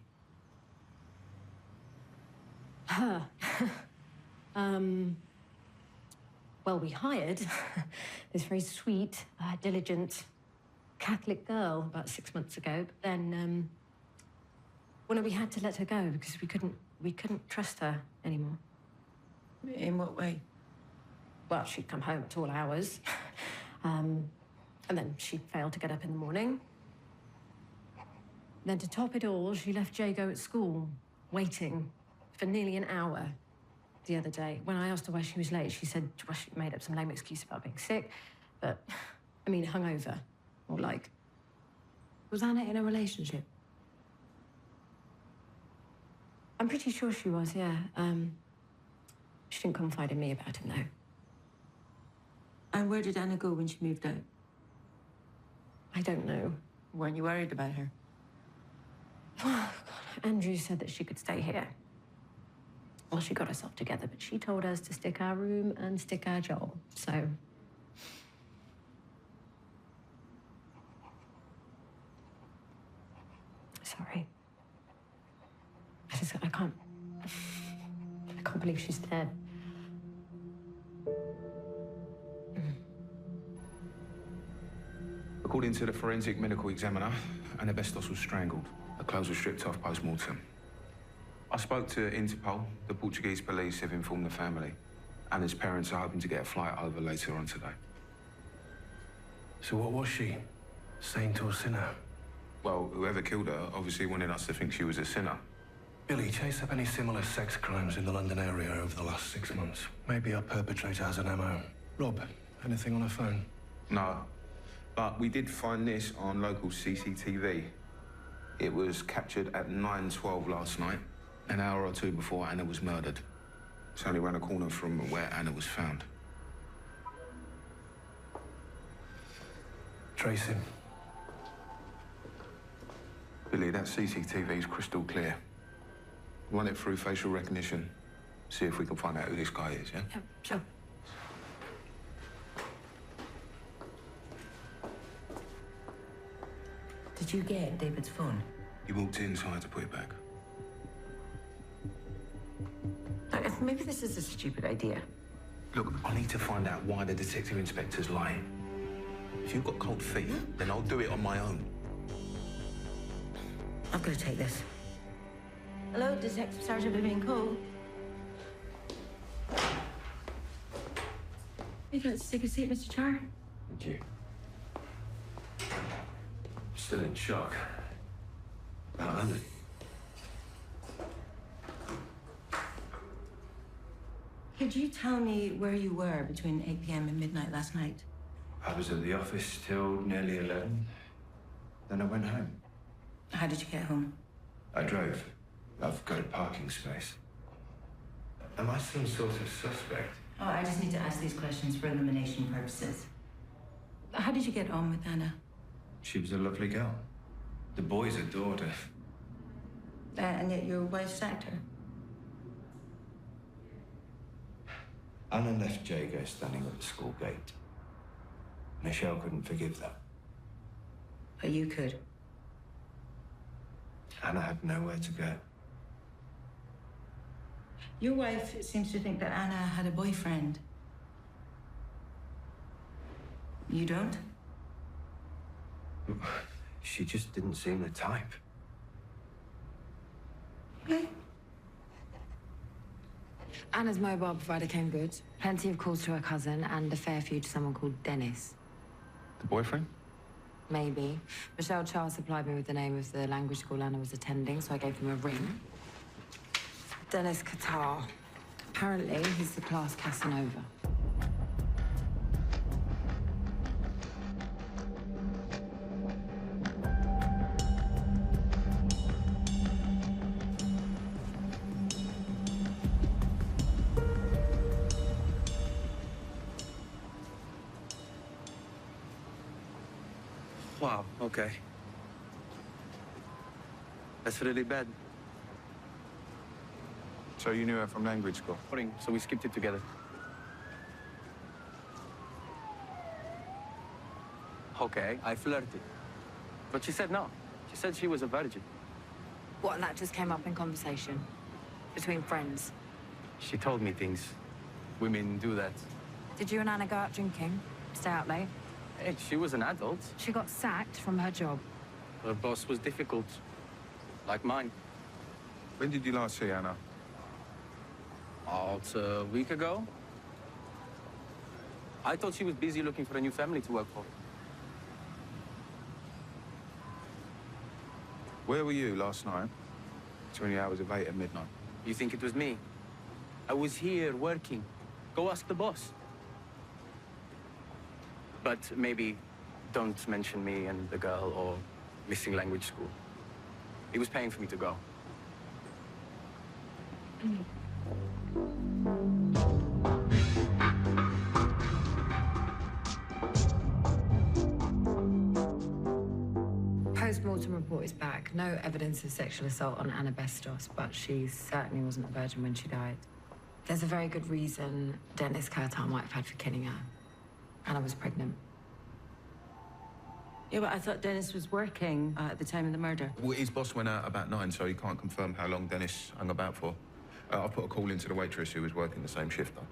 Her. Well, we hired this very sweet, diligent Catholic girl about 6 months ago, but then, well, no, we had to let her go because we couldn't trust her anymore. In what way? Well, she'd come home at all hours, and then she'd fail to get up in the morning. Then to top it all, she left Jago at school, waiting for nearly an hour the other day. When I asked her why she was late, she said, well, she made up some lame excuse about being sick, but, I mean, hungover, or like. Was Anna in a relationship? I'm pretty sure she was, yeah. She didn't confide in me about him, though. And where did Anna go when she moved out? I don't know. Weren't you worried about her? Oh, God. Andrew said that she could stay here. Well, she got herself together, but she told us to stick our room and stick our job, so... Sorry. I can't believe she's dead. According to the forensic medical examiner, Anna Bestos was strangled. Her clothes were stripped off post-mortem. I spoke to Interpol. The Portuguese police have informed the family. Anna's parents are hoping to get a flight over later on today. So what was she? Saint or sinner? Well, whoever killed her obviously wanted us to think she was a sinner. Billy, chase up any similar sex crimes in the London area over the last 6 months. Maybe our perpetrator has an MO. Rob, anything on her phone? No, but we did find this on local CCTV. It was captured at 9:12 last night, an hour or two before Anna was murdered. It's only around the corner from where Anna was found. Trace him. Billy, that CCTV is crystal clear. Run it through facial recognition. See if we can find out who this guy is, yeah? Yeah, sure. Did you get David's phone? He walked in, so I had to put it back. Maybe this is a stupid idea. Look, I need to find out why the detective inspector's lying. If you've got cold feet, then I'll do it on my own. I've got to take this. Hello, Detective Sergeant Vivian Cole. You'd like to take a seat, Mr. Char? Thank you. Still in shock. About London. Could you tell me where you were between 8 p.m. and midnight last night? I was at the office till nearly 11. Then I went home. How did you get home? I drove. I've got a parking space. Am I some sort of suspect? Oh, I just need to ask these questions for elimination purposes. How did you get on with Anna? She was a lovely girl. The boys adored her. And yet your wife sacked her. Anna left Jago standing at the school gate. Michelle couldn't forgive that. But you could. Anna had nowhere to go. Your wife seems to think that Anna had a boyfriend. You don't? She just didn't seem the type. Okay. Anna's mobile provider came good. Plenty of calls to her cousin and a fair few to someone called Dennis. The boyfriend? Maybe. Michelle Charles supplied me with the name of the language school Anna was attending, so I gave him a ring. Dennis Qatar. Apparently, he's the class Casanova. Wow, okay. That's really bad. So you knew her from language school? So we skipped it together. Okay, I flirted. But she said no. She said she was a virgin. What, and that just came up in conversation? Between friends? She told me things. Women do that. Did you and Anna go out drinking? Stay out late? Hey, she was an adult. She got sacked from her job. Her boss was difficult. Like mine. When did you last see Anna? About a week ago. I thought she was busy looking for a new family to work for. Where were you last night? Between the hours of 8 and midnight. You think it was me? I was here working. Go ask the boss. But maybe don't mention me and the girl or missing language school. He was paying for me to go. Post-mortem report is back. No evidence of sexual assault on Anna Bestos, but she certainly wasn't a virgin when she died. There's a very good reason Dennis Curtar might have had for killing her. Anna was pregnant. Yeah, but I thought Dennis was working at the time of the murder. Well, his boss went out about 9, so he can't confirm how long Dennis hung about for. I put a call into the waitress who was working the same shift, though.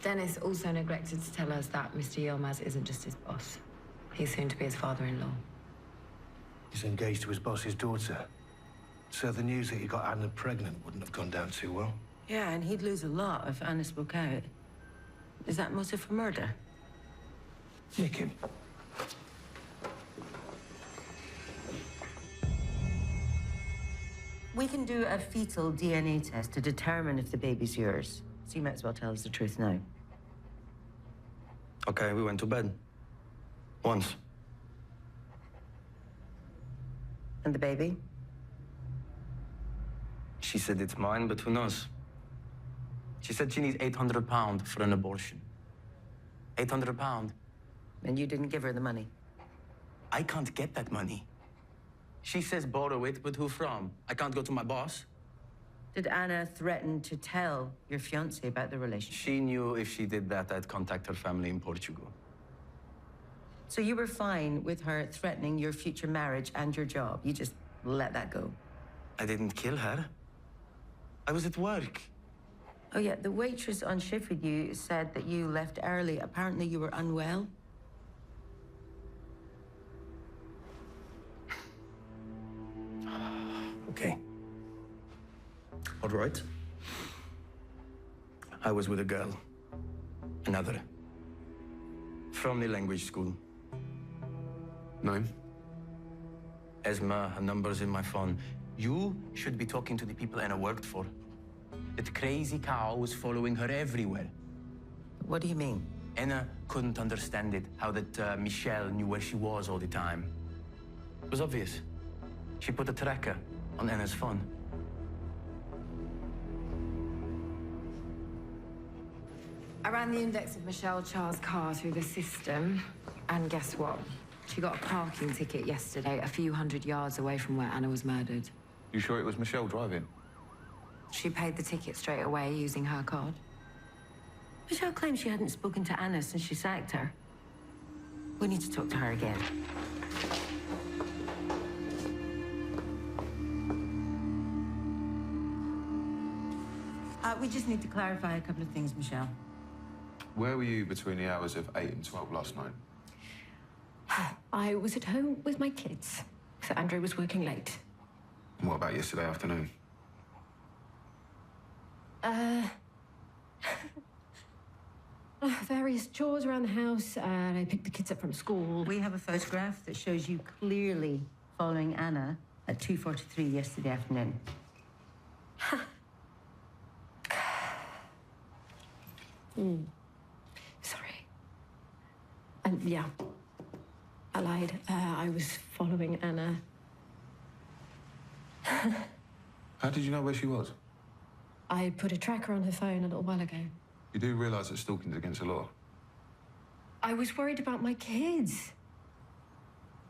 Dennis also neglected to tell us that Mr. Yilmaz isn't just his boss. He's soon to be his father-in-law. He's engaged to his boss's daughter. So the news that he got Anna pregnant wouldn't have gone down too well. Yeah, and he'd lose a lot if Anna spoke out. Is that motive for murder? Nick him. We can do a fetal DNA test to determine if the baby's yours. So you might as well tell us the truth now. Okay, we went to bed. Once. And the baby? She said it's mine, but who knows? She said she needs £800 for an abortion. £800. And you didn't give her the money? I can't get that money. She says borrow it, but who from? I can't go to my boss. Did Anna threaten to tell your fiancé about the relationship? She knew if she did that, I'd contact her family in Portugal. So you were fine with her threatening your future marriage and your job? You just let that go? I didn't kill her. I was at work. Oh, yeah, the waitress on shift with you said that you left early. Apparently you were unwell. Okay. All right. I was with a girl. Another. From the language school. Name? Esma, her number's in my phone. You should be talking to the people Anna worked for. That crazy cow was following her everywhere. What do you mean? Anna couldn't understand it, how that Michelle knew where she was all the time. It was obvious. She put a tracker on Anna's phone. I ran the index of Michelle Char's car through the system, and guess what? She got a parking ticket yesterday, a few hundred yards away from where Anna was murdered. You sure it was Michelle driving? She paid the ticket straight away using her card. Michelle claims she hadn't spoken to Anna since she sacked her. We need to talk to her again. We just need to clarify a couple of things, Michelle. Where were you between the hours of 8 and 12 last night? I was at home with my kids, so Andrew was working late. And what about yesterday afternoon? Various chores around the house, and I picked the kids up from school. We have a photograph that shows you clearly following Anna at 2:43 yesterday afternoon. Sorry. Yeah, I lied. I was following Anna. How did you know where she was? I put a tracker on her phone a little while ago. You do realise that stalking's against the law? I was worried about my kids.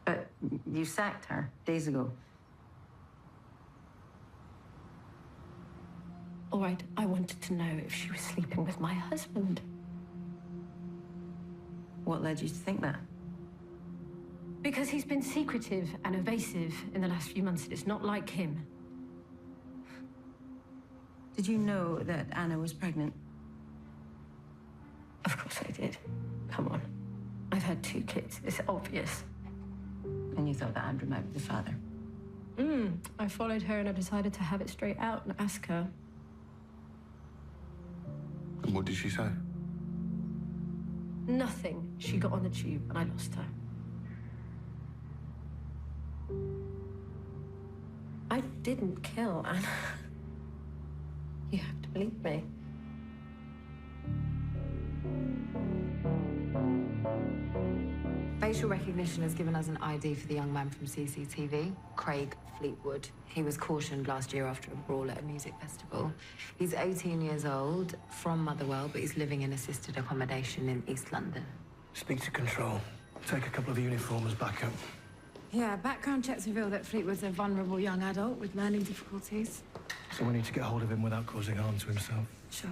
But You sacked her days ago. All right, I wanted to know if she was sleeping with my husband. What led you to think that? Because he's been secretive and evasive in the last few months. It's not like him. Did you know that Anna was pregnant? Of course I did. Come on. I've had 2 kids. It's obvious. And you thought that Andrew might be the father? I followed her and I decided to have it straight out and ask her. And what did she say? Nothing. She got on the tube and I lost her. I didn't kill Anna. You have to believe me. Facial recognition has given us an ID for the young man from CCTV, Craig Fleetwood. He was cautioned last year after a brawl at a music festival. He's 18 years old, from Motherwell, but he's living in assisted accommodation in East London. Speak to Control. Take a couple of uniformers back up. Yeah, background checks reveal that Fleetwood's a vulnerable young adult with learning difficulties. So we need to get hold of him without causing harm to himself. Sure.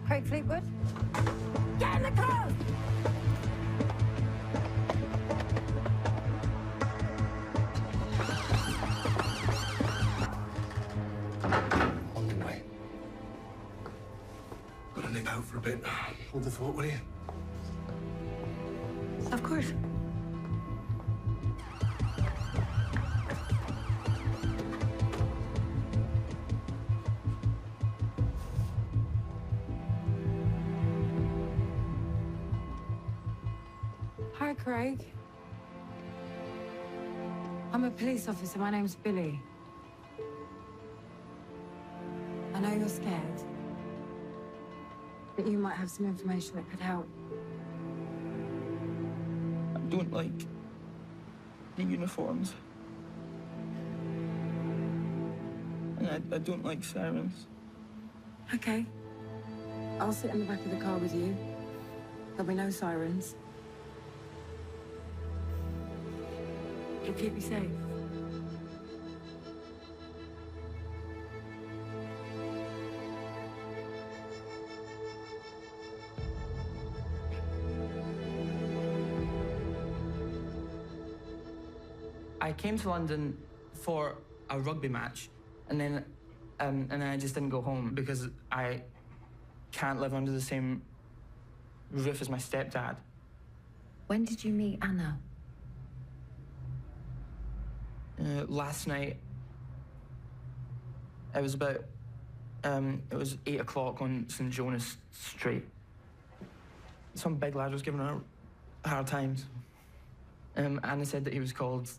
Craig Fleetwood? Get in the car! On the way. Gotta nip out for a bit. Hold the thought, will you? Of course. Hi, Craig. I'm a police officer. My name's Billy. I know you're scared, but you might have some information that could help. I don't like the uniforms. And I don't like sirens. Okay. I'll sit in the back of the car with you. There'll be no sirens. It'll keep you safe. I came to London for a rugby match, and then I just didn't go home because I can't live under the same roof as my stepdad. When did you meet Anna? Last night. It was about, it was 8 o'clock on St. Jonas Street. Some big lad was giving her hard times. Anna said that he was called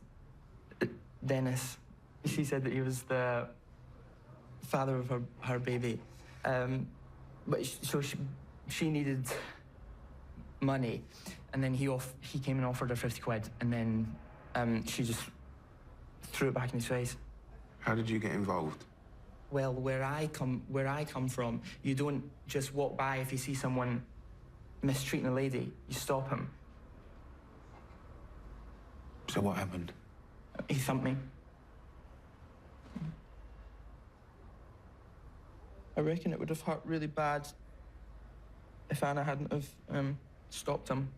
Dennis. She said that he was the father of her baby. But she needed money. And then he came and offered her 50 quid. And then she just threw it back in his face. How did you get involved? Well, where I come from, you don't just walk by if you see someone mistreating a lady. You stop him. So what happened? He thumped me. I reckon it would have hurt really bad if Anna hadn't have stopped him.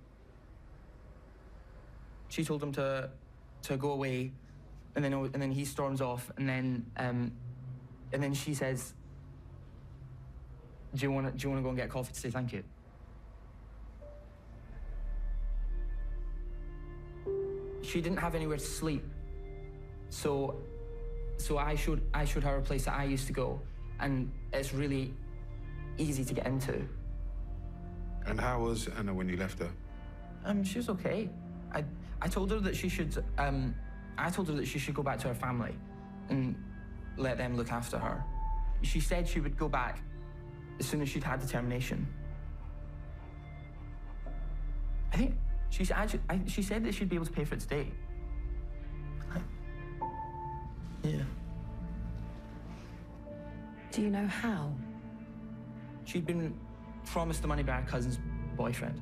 She told him to go away, and then he storms off, and then she says, "Do you want to go and get coffee to say thank you?" She didn't have anywhere to sleep, so I showed her a place that I used to go, and it's really easy to get into. And how was Anna when you left her? She was okay. I told her that she should go back to her family and let them look after her. She said she would go back as soon as she'd had the termination. I think she said that she'd be able to pay for it today. Yeah. Do you know how? She'd been promised the money by her cousin's boyfriend.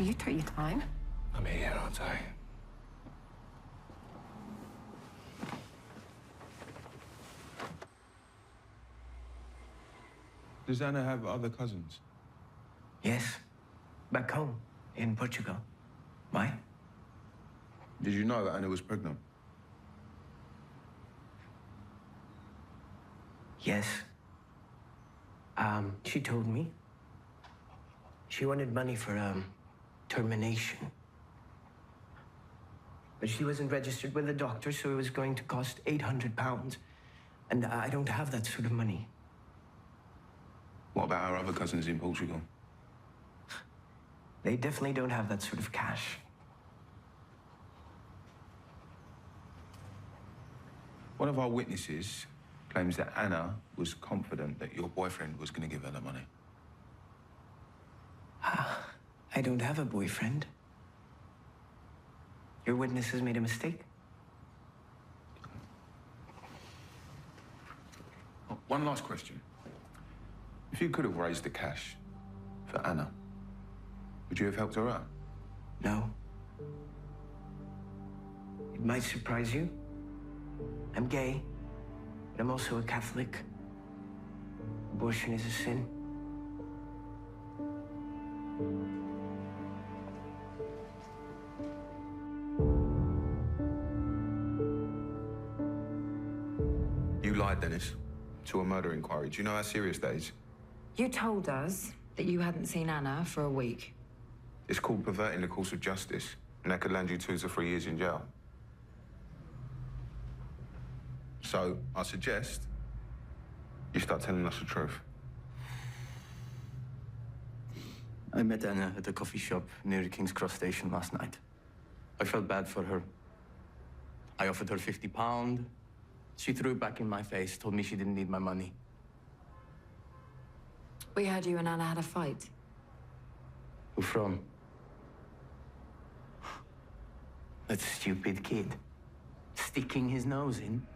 You took your time. I'm here, aren't I? Does Anna have other cousins? Yes. Back home, in Portugal. Why? Did you know that Anna was pregnant? Yes. She told me. She wanted money for, termination. But she wasn't registered with a doctor, so it was going to cost £800. And I don't have that sort of money. What about our other cousins in Portugal? They definitely don't have that sort of cash. One of our witnesses claims that Anna was confident that your boyfriend was going to give her the money. I don't have a boyfriend. Your witness has made a mistake. Oh, one last question. If you could have raised the cash for Anna, would you have helped her out? No. It might surprise you. I'm gay, but I'm also a Catholic. Abortion is a sin. You lied, Dennis, to a murder inquiry. Do you know how serious that is? You told us that you hadn't seen Anna for a week. It's called perverting the course of justice, and that could land you 2 to 3 years in jail. So, I suggest you start telling us the truth. I met Anna at a coffee shop near King's Cross Station last night. I felt bad for her. I offered her £50. She threw it back in my face, told me she didn't need my money. We heard you and Anna had a fight. Who from? That stupid kid. Sticking his nose in.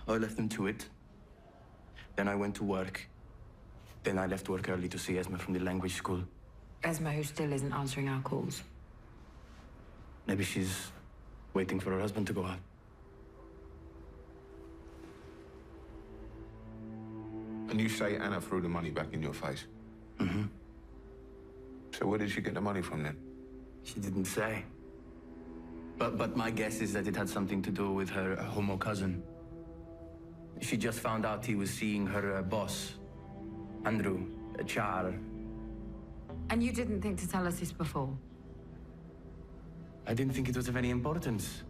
I left him to it. Then I went to work. Then I left work early to see Esma from the language school. Esma, who still isn't answering our calls. Maybe she's waiting for her husband to go out. And you say Anna threw the money back in your face? Mm-hmm. So where did she get the money from then? She didn't say. But my guess is that it had something to do with her homo cousin. She just found out he was seeing her boss, Andrew, Char. And you didn't think to tell us this before? I didn't think it was of any importance.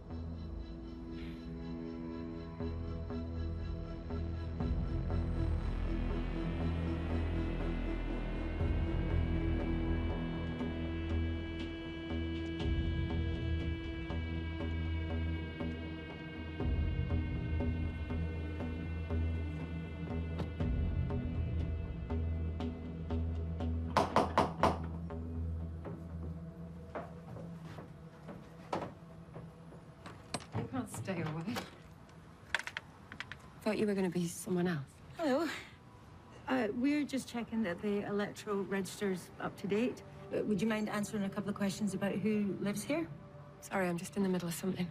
I can't stay away. Thought you were going to be someone else. Hello. We're just checking that the electoral register's up to date. Would you mind answering a couple of questions about who lives here? Sorry, I'm just in the middle of something.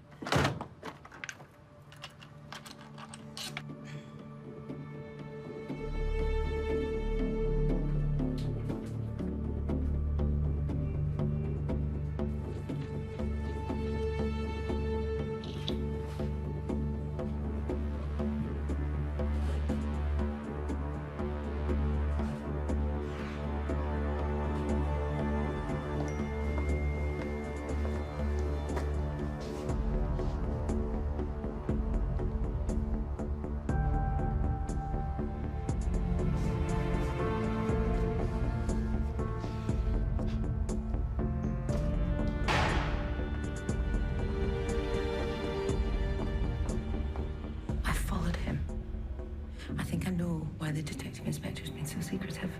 I think I know why the detective inspector's been so secretive.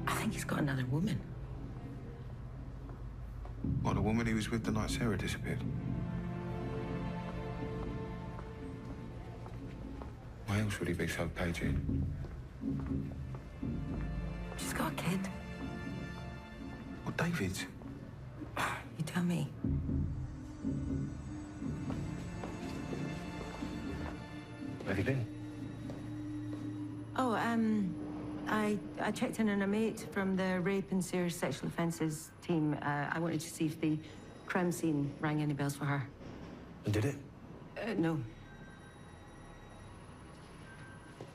I think he's got another woman. What, the woman he was with the night Sarah disappeared? Why else would he be so cagey? She's got a kid. What, David's? You tell me. Where have you been? Oh, I checked in on a mate from the rape and serious sexual offences team. I wanted to see if the crime scene rang any bells for her. And did it? No.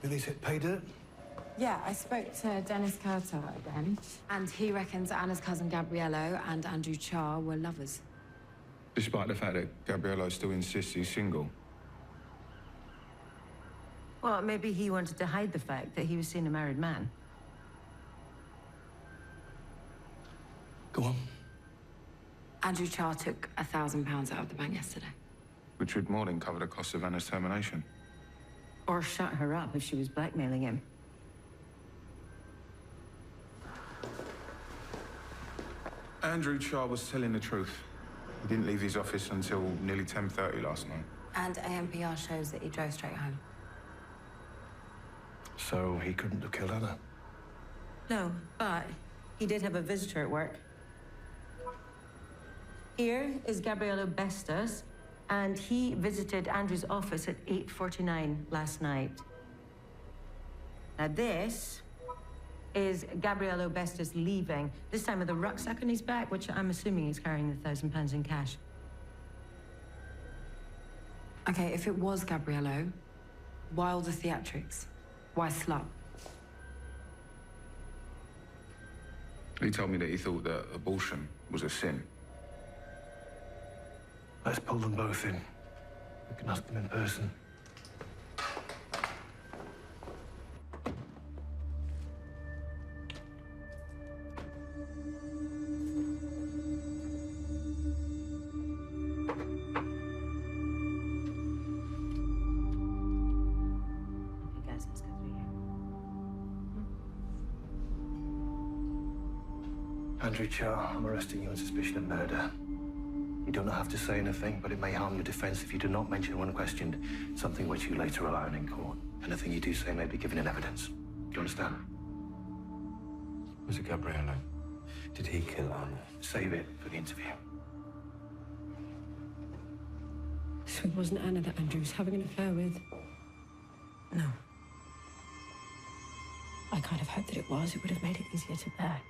Billy's hit pay dirt? Yeah, I spoke to Dennis Curta again, and he reckons Anna's cousin Gabriello and Andrew Char were lovers. Despite the fact that Gabriello still insists he's single. Well, maybe he wanted to hide the fact that he was seeing a married man. Go on. Andrew Char took £1,000 out of the bank yesterday. Which would more than cover the cost of Anna's termination. Or shut her up if she was blackmailing him. Andrew Char was telling the truth. He didn't leave his office until nearly 10:30 last night. And AMPR shows that he drove straight home. So he couldn't have killed Anna? No, but he did have a visitor at work. Here is Gabriello Bestas, and he visited Andrew's office at 8:49 last night. Now this is Gabriello Bestas leaving, this time with a rucksack on his back, which I'm assuming he's carrying the £1,000 in cash. Okay, if it was Gabriello, why all the theatrics? Why slut? He told me that he thought that abortion was a sin. Let's pull them both in. We can ask them in person. Andrew Char, I'm arresting you on suspicion of murder. You do not have to say anything, but it may harm your defense if you do not mention when questioned, something which you later rely on in court. Anything you do say may be given in evidence. Do you understand? Was it Gabriello? Did he kill Anna? Save it for the interview. So it wasn't Anna that Andrew was having an affair with? No. I kind of hoped that it was. It would have made it easier to bear.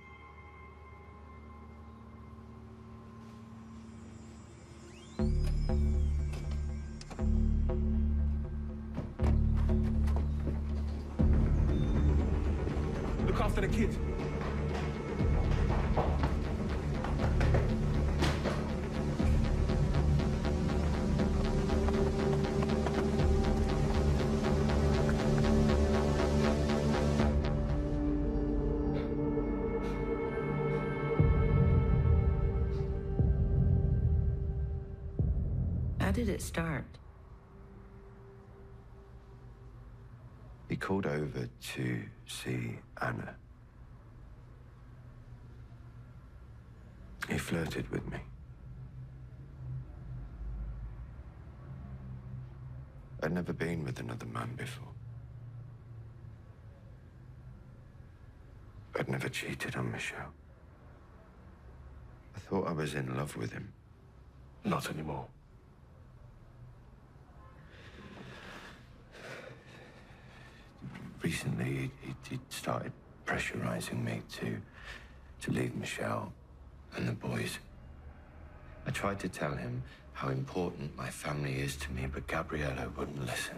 Look after the kid. How did it start? He called over to see Anna. He flirted with me. I'd never been with another man before. I'd never cheated on Michelle. I thought I was in love with him. Not anymore. Recently, he started pressurizing me to leave Michelle and the boys. I tried to tell him how important my family is to me, but Gabriello wouldn't listen.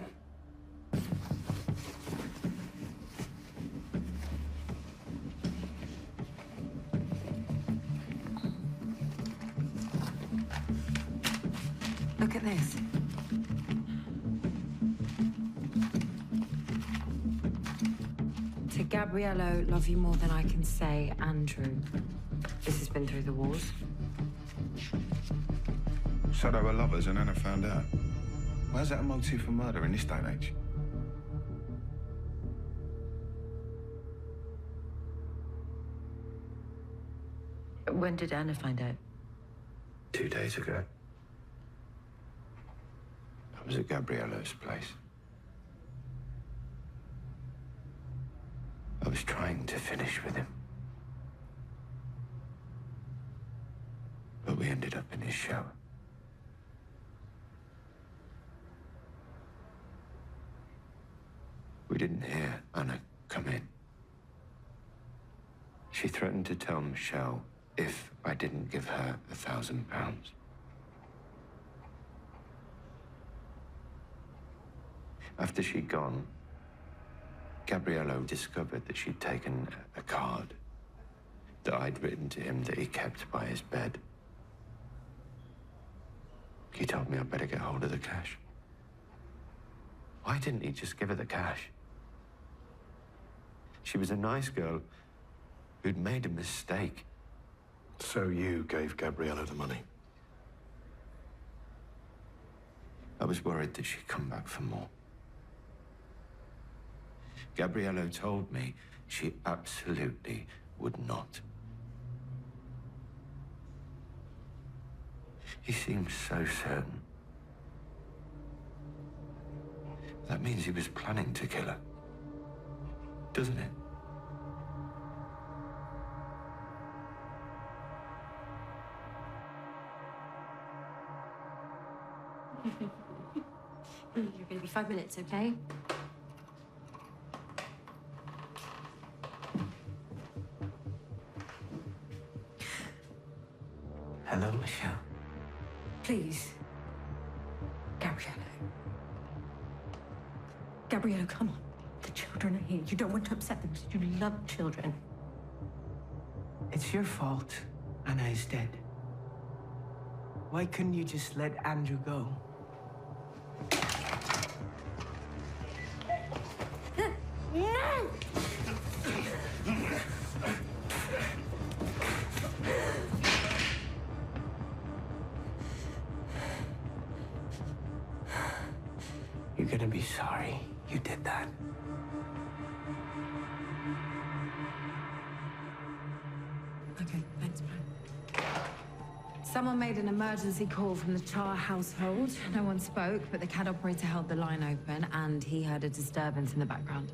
Look at this. To Gabriello, love you more than I can say, Andrew. This has been through the wars. So they were lovers and Anna found out. Why's that a motive for murder in this day and age? When did Anna find out? 2 days ago. I was at Gabriello's place. I was trying to finish with him. But we ended up in his shower. We didn't hear Anna come in. She threatened to tell Michelle if I didn't give her £1,000. After she'd gone, Gabriello discovered that she'd taken a card that I'd written to him that he kept by his bed. He told me I'd better get hold of the cash. Why didn't he just give her the cash? She was a nice girl who'd made a mistake. So you gave Gabriella the money? I was worried that she'd come back for more. Gabriello told me she absolutely would not. He seemed so certain. That means he was planning to kill her, doesn't it? You're gonna be 5 minutes, okay? Hello, Michelle. Please. Gabriello. Gabriello, come on. The children are here. You don't want to upset them because you love children. It's your fault Anna is dead. Why couldn't you just let Andrew go? No! You're gonna be sorry you did that. Okay, thanks, Brian. Someone made an emergency call from the Char household. No one spoke, but the CAD operator held the line open and he heard a disturbance in the background.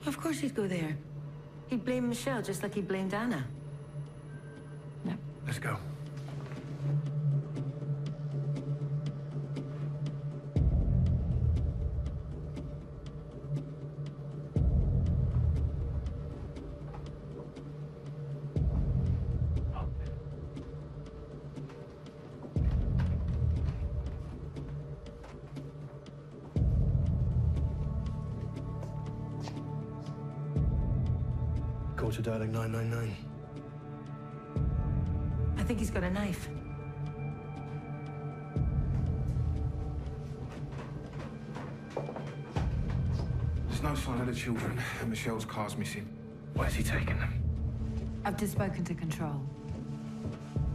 Of course he'd go there. He'd blame Michelle just like he blamed Anna. Let's go. Call to dialing 999. I think he's got a knife. There's no sign of the children, and Michelle's car's missing. Where's he taking them? I've just spoken to Control.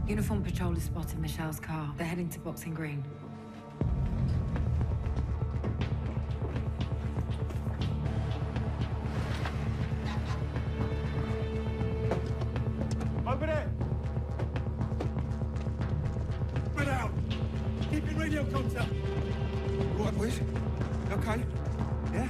Uniform patrol has spotted Michelle's car. They're heading to Boxing Green. Open it! Spread out! Keep in radio contact! Right, boys? Okay? Yeah?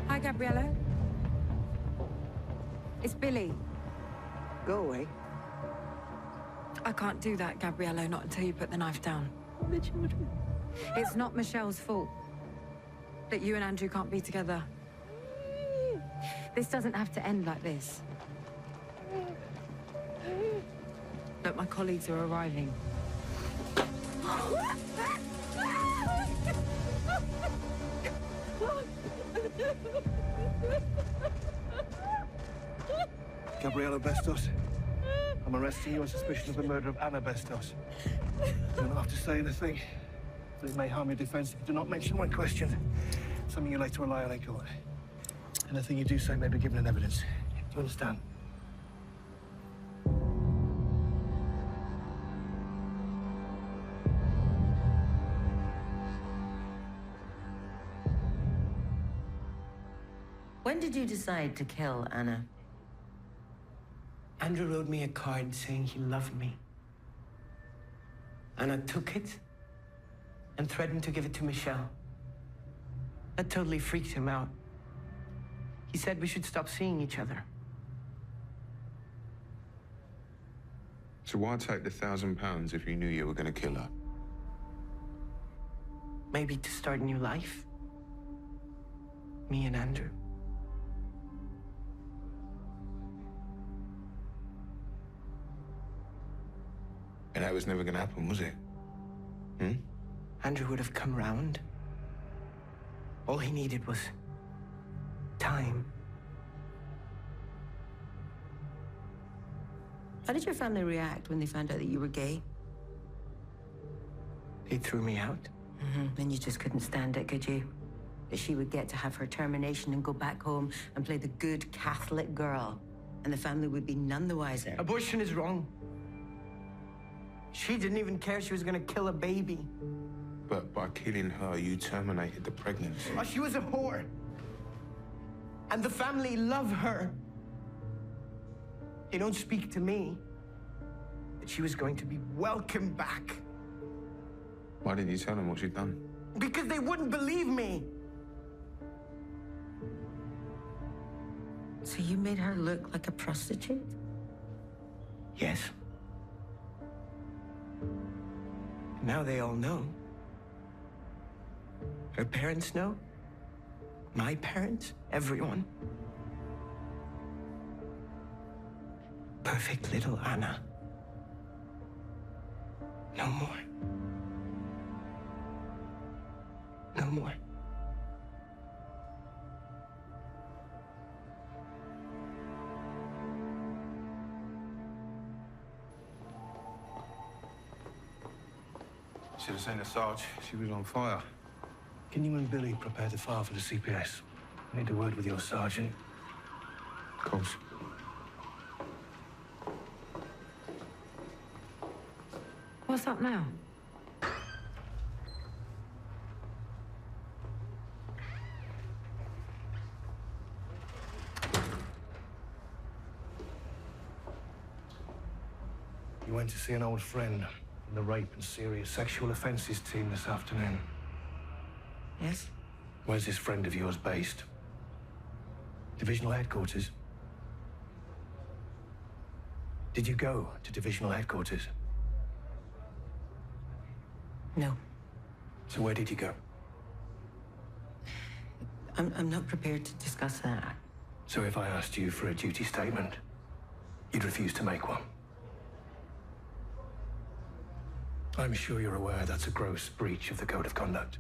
Hi, Gabriello. It's Billy. Go away. I can't do that, Gabriello, not until you put the knife down. The children. It's not Michelle's fault that you and Andrew can't be together. This doesn't have to end like this. Look, my colleagues are arriving. Gabriella Bestos, I'm arresting you on suspicion of the murder of Anna Bestos. You don't have to say anything, but it may harm your defense if you do not mention when questioned. Something you'll later rely on in court. Anything you do say may be given in evidence. Do you understand? When did you decide to kill Anna? Andrew wrote me a card saying he loved me. And I took it and threatened to give it to Michelle. That totally freaked him out. He said we should stop seeing each other. So why take the £1,000 if you knew you were going to kill her? Maybe to start a new life. Me and Andrew. And that was never going to happen, was it? Hmm? Andrew would have come round. All he needed was time. How did your family react when they found out that you were gay? They threw me out. And you just couldn't stand it, could you? That she would get to have her termination and go back home and play the good Catholic girl, and the family would be none the wiser. Abortion is wrong. She didn't even care she was gonna kill a baby. But by killing her, you terminated the pregnancy. Oh, she was a whore. And the family love her. They don't speak to me. But she was going to be welcomed back. Why didn't you tell them what she'd done? Because they wouldn't believe me. So you made her look like a prostitute? Yes. Now they all know. Her parents know. My parents. Everyone. Perfect little Anna. No more. No more. Should have seen her, Sarge. She was on fire. Can you and Billy prepare the file for the CPS? I need a word with your sergeant. Of course. What's up now? You went to see an old friend from the rape and serious sexual offences team this afternoon. Yes? Where's this friend of yours based? Divisional headquarters? Did you go to divisional headquarters? No. So where did you go? I'm not prepared to discuss that. So if I asked you for a duty statement, you'd refuse to make one? I'm sure you're aware that's a gross breach of the Code of Conduct.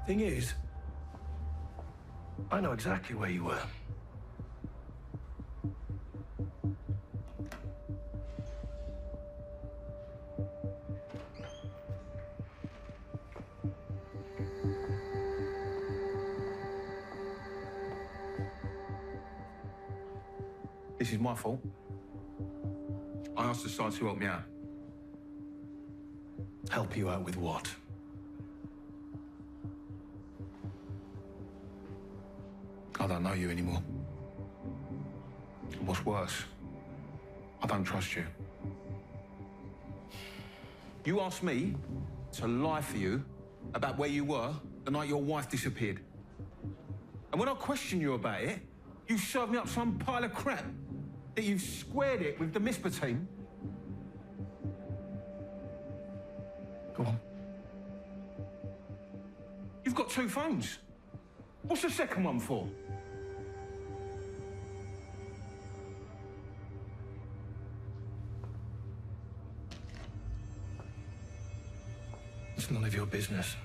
Thing is, I know exactly where you were. This is my fault. I asked the Sarge to help me out. Help you out with what? I don't know you anymore. What's worse, I don't trust you. You asked me to lie for you about where you were the night your wife disappeared. And when I questioned you about it, you served me up some pile of crap that you've squared it with the MISPA team. Go on. You've got 2 phones. What's the second one for? It's none of your business.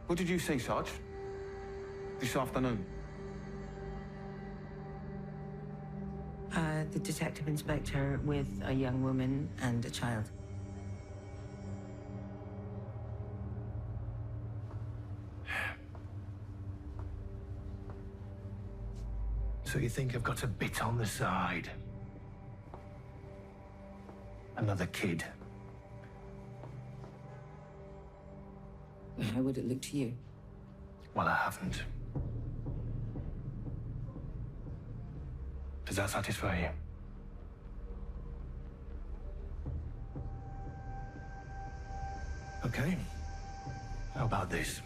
What did you see, Sarge? This afternoon? The detective inspector with a young woman and a child. So you think I've got a bit on the side? Another kid. How would it look to you? Well, I haven't. Does that satisfy you? Okay. How about this?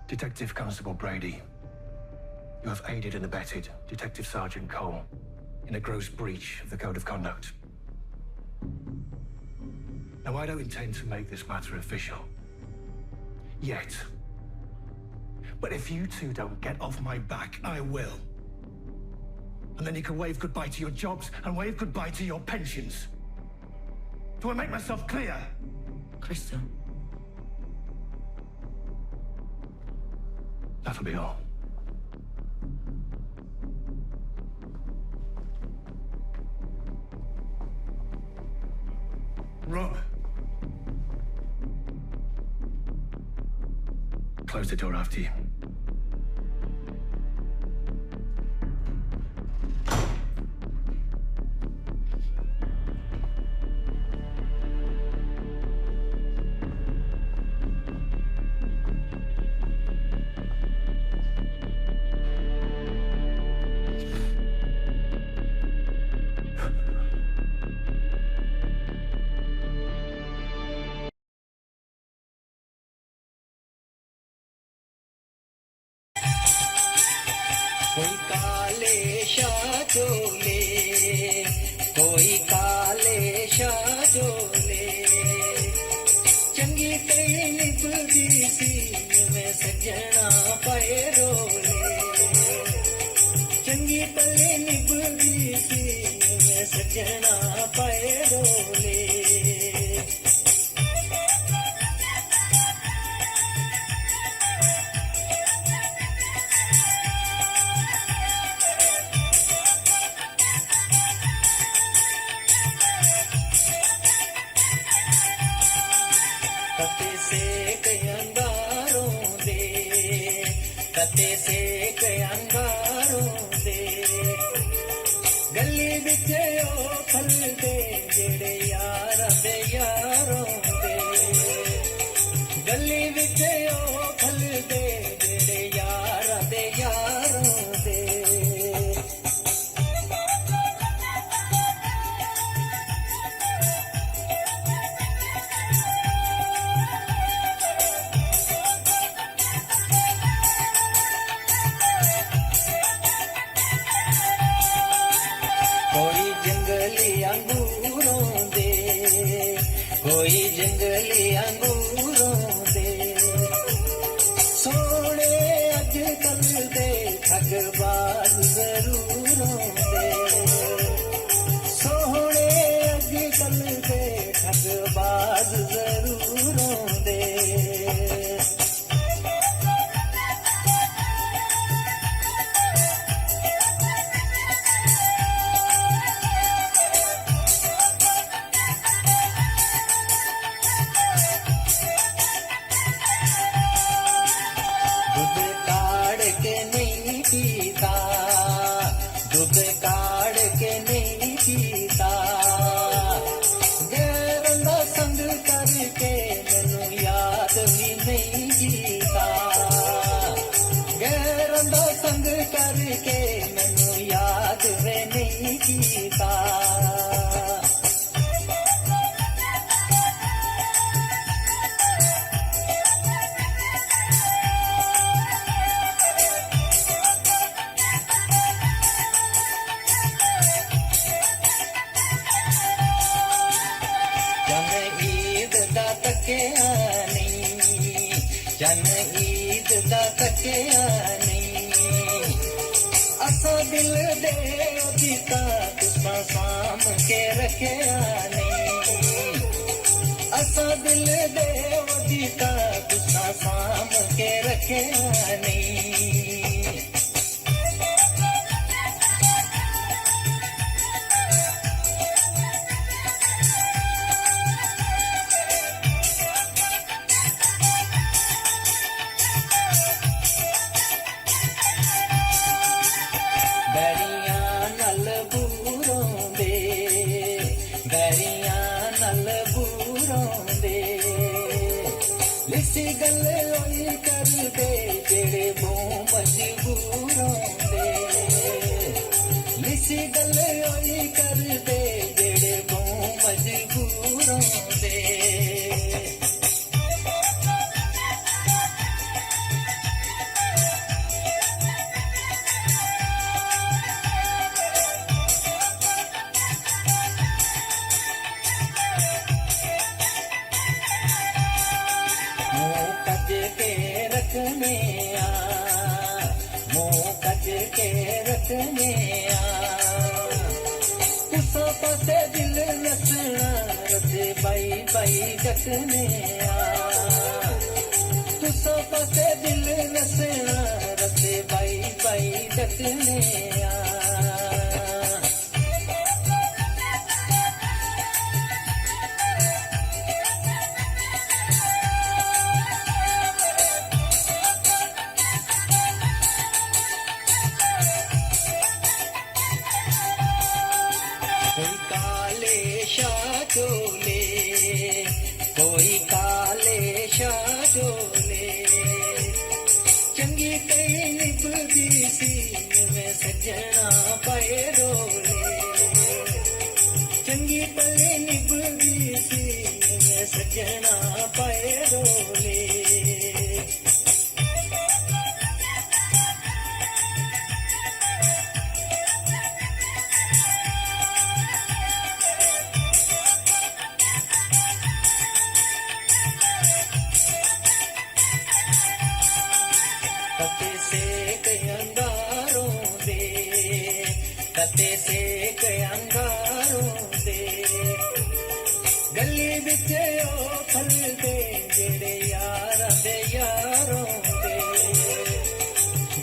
Detective Constable Brady, you have aided and abetted Detective Sergeant Cole in a gross breach of the Code of Conduct. Now, I don't intend to make this matter official. Yet. But if you two don't get off my back, I will. And then you can wave goodbye to your jobs and wave goodbye to your pensions. Do I make myself clear? Crystal. That'll be all. Rob. Close the door after you. कोई काले शाजोले कोई काले शाजोले चंगी तेरी निभदी scene में सजना पाए रोले चंगी तले निभदी सीन में सजना पाए रोले गली विच फल दे जेड़े यार दे यारों दे गली विच फल दे जेड़े यार दे यारों दे कोई जंगली अंगूरों दे सोने अजकल दे ठगबाज जरूरों दे सोने अजकल दे ठगबाज जरूरों दे दूध काढ़ के नहीं पीता गैरों दा संग करके मैनू याद भी नहीं कीता गैरों दा संग करके मैनू याद भी नहीं कीता जन ईद दा तकिया नहीं असा दिल दे दिता तुसा साम के रखिया नहीं असा दिल दे दिता तुसा साम के रखिया नहीं गल ओई कर दे जेड़े बहु मजबूरों दे मुंह कज के रखने मुंह कज के रखने तुसा पासे दिल नसना रसे बाई बाई डकने तुसा पासे दिल नसना रसे बाई बाई डकने कोई काले शाजोले कोई काले शाजोले चंगी कई निभदी सी में सजना पाए रोले चंगी पले निभदी सी में सजना पाए रोले कते से अंगारों दे गली बिच ओ फल दे जेड़े यारां दे यारों दे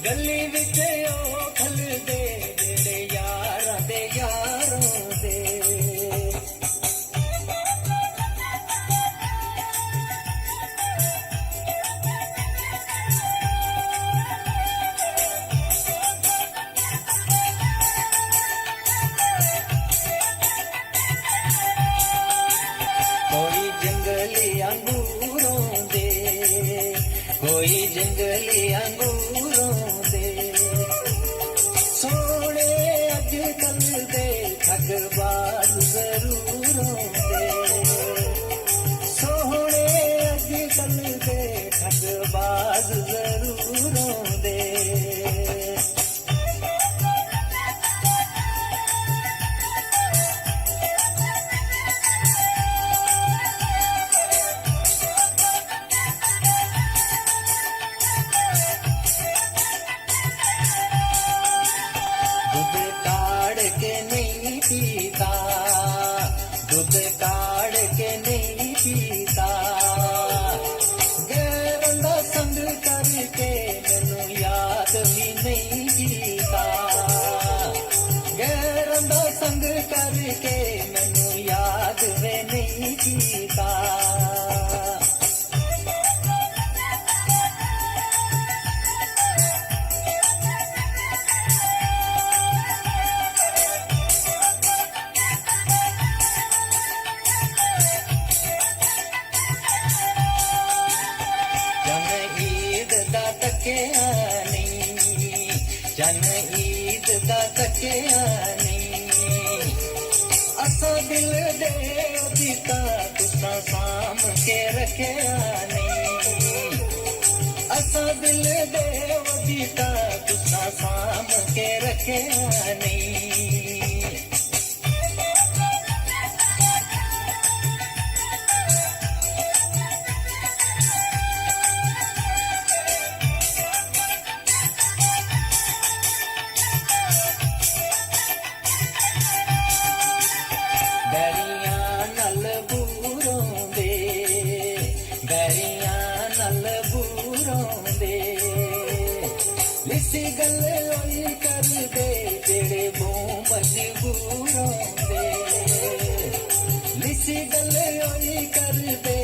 गली बिच ओ फल दे जेड़े यारां दे यारों दे कोई जंगली अंगूरों दे कोई जंगली अंगूरों दे सोने अज कल दे ठगबाज जरूरों दे सोने अज कल दे ठगबाज जरूरों दे दूध काढ़ के नहीं पीता दूध काढ़ के नहीं पीता गैरों दा संग करके मैनू याद भी नहीं कीता गैरों दा संग करके मैनू याद भी नहीं कीता जन ईद दा तकिया नहीं असा दिल दे दिता तुसा साम के रखिया नहीं असा दिल दे दिता तुसा साम के रखिया नहीं बैरियां नल बूरों दे बैरियां नल बूरों दे लिसी गल ओई कर दे जेड़े बहु मजबूरों दे लिसी गल ओई कर दे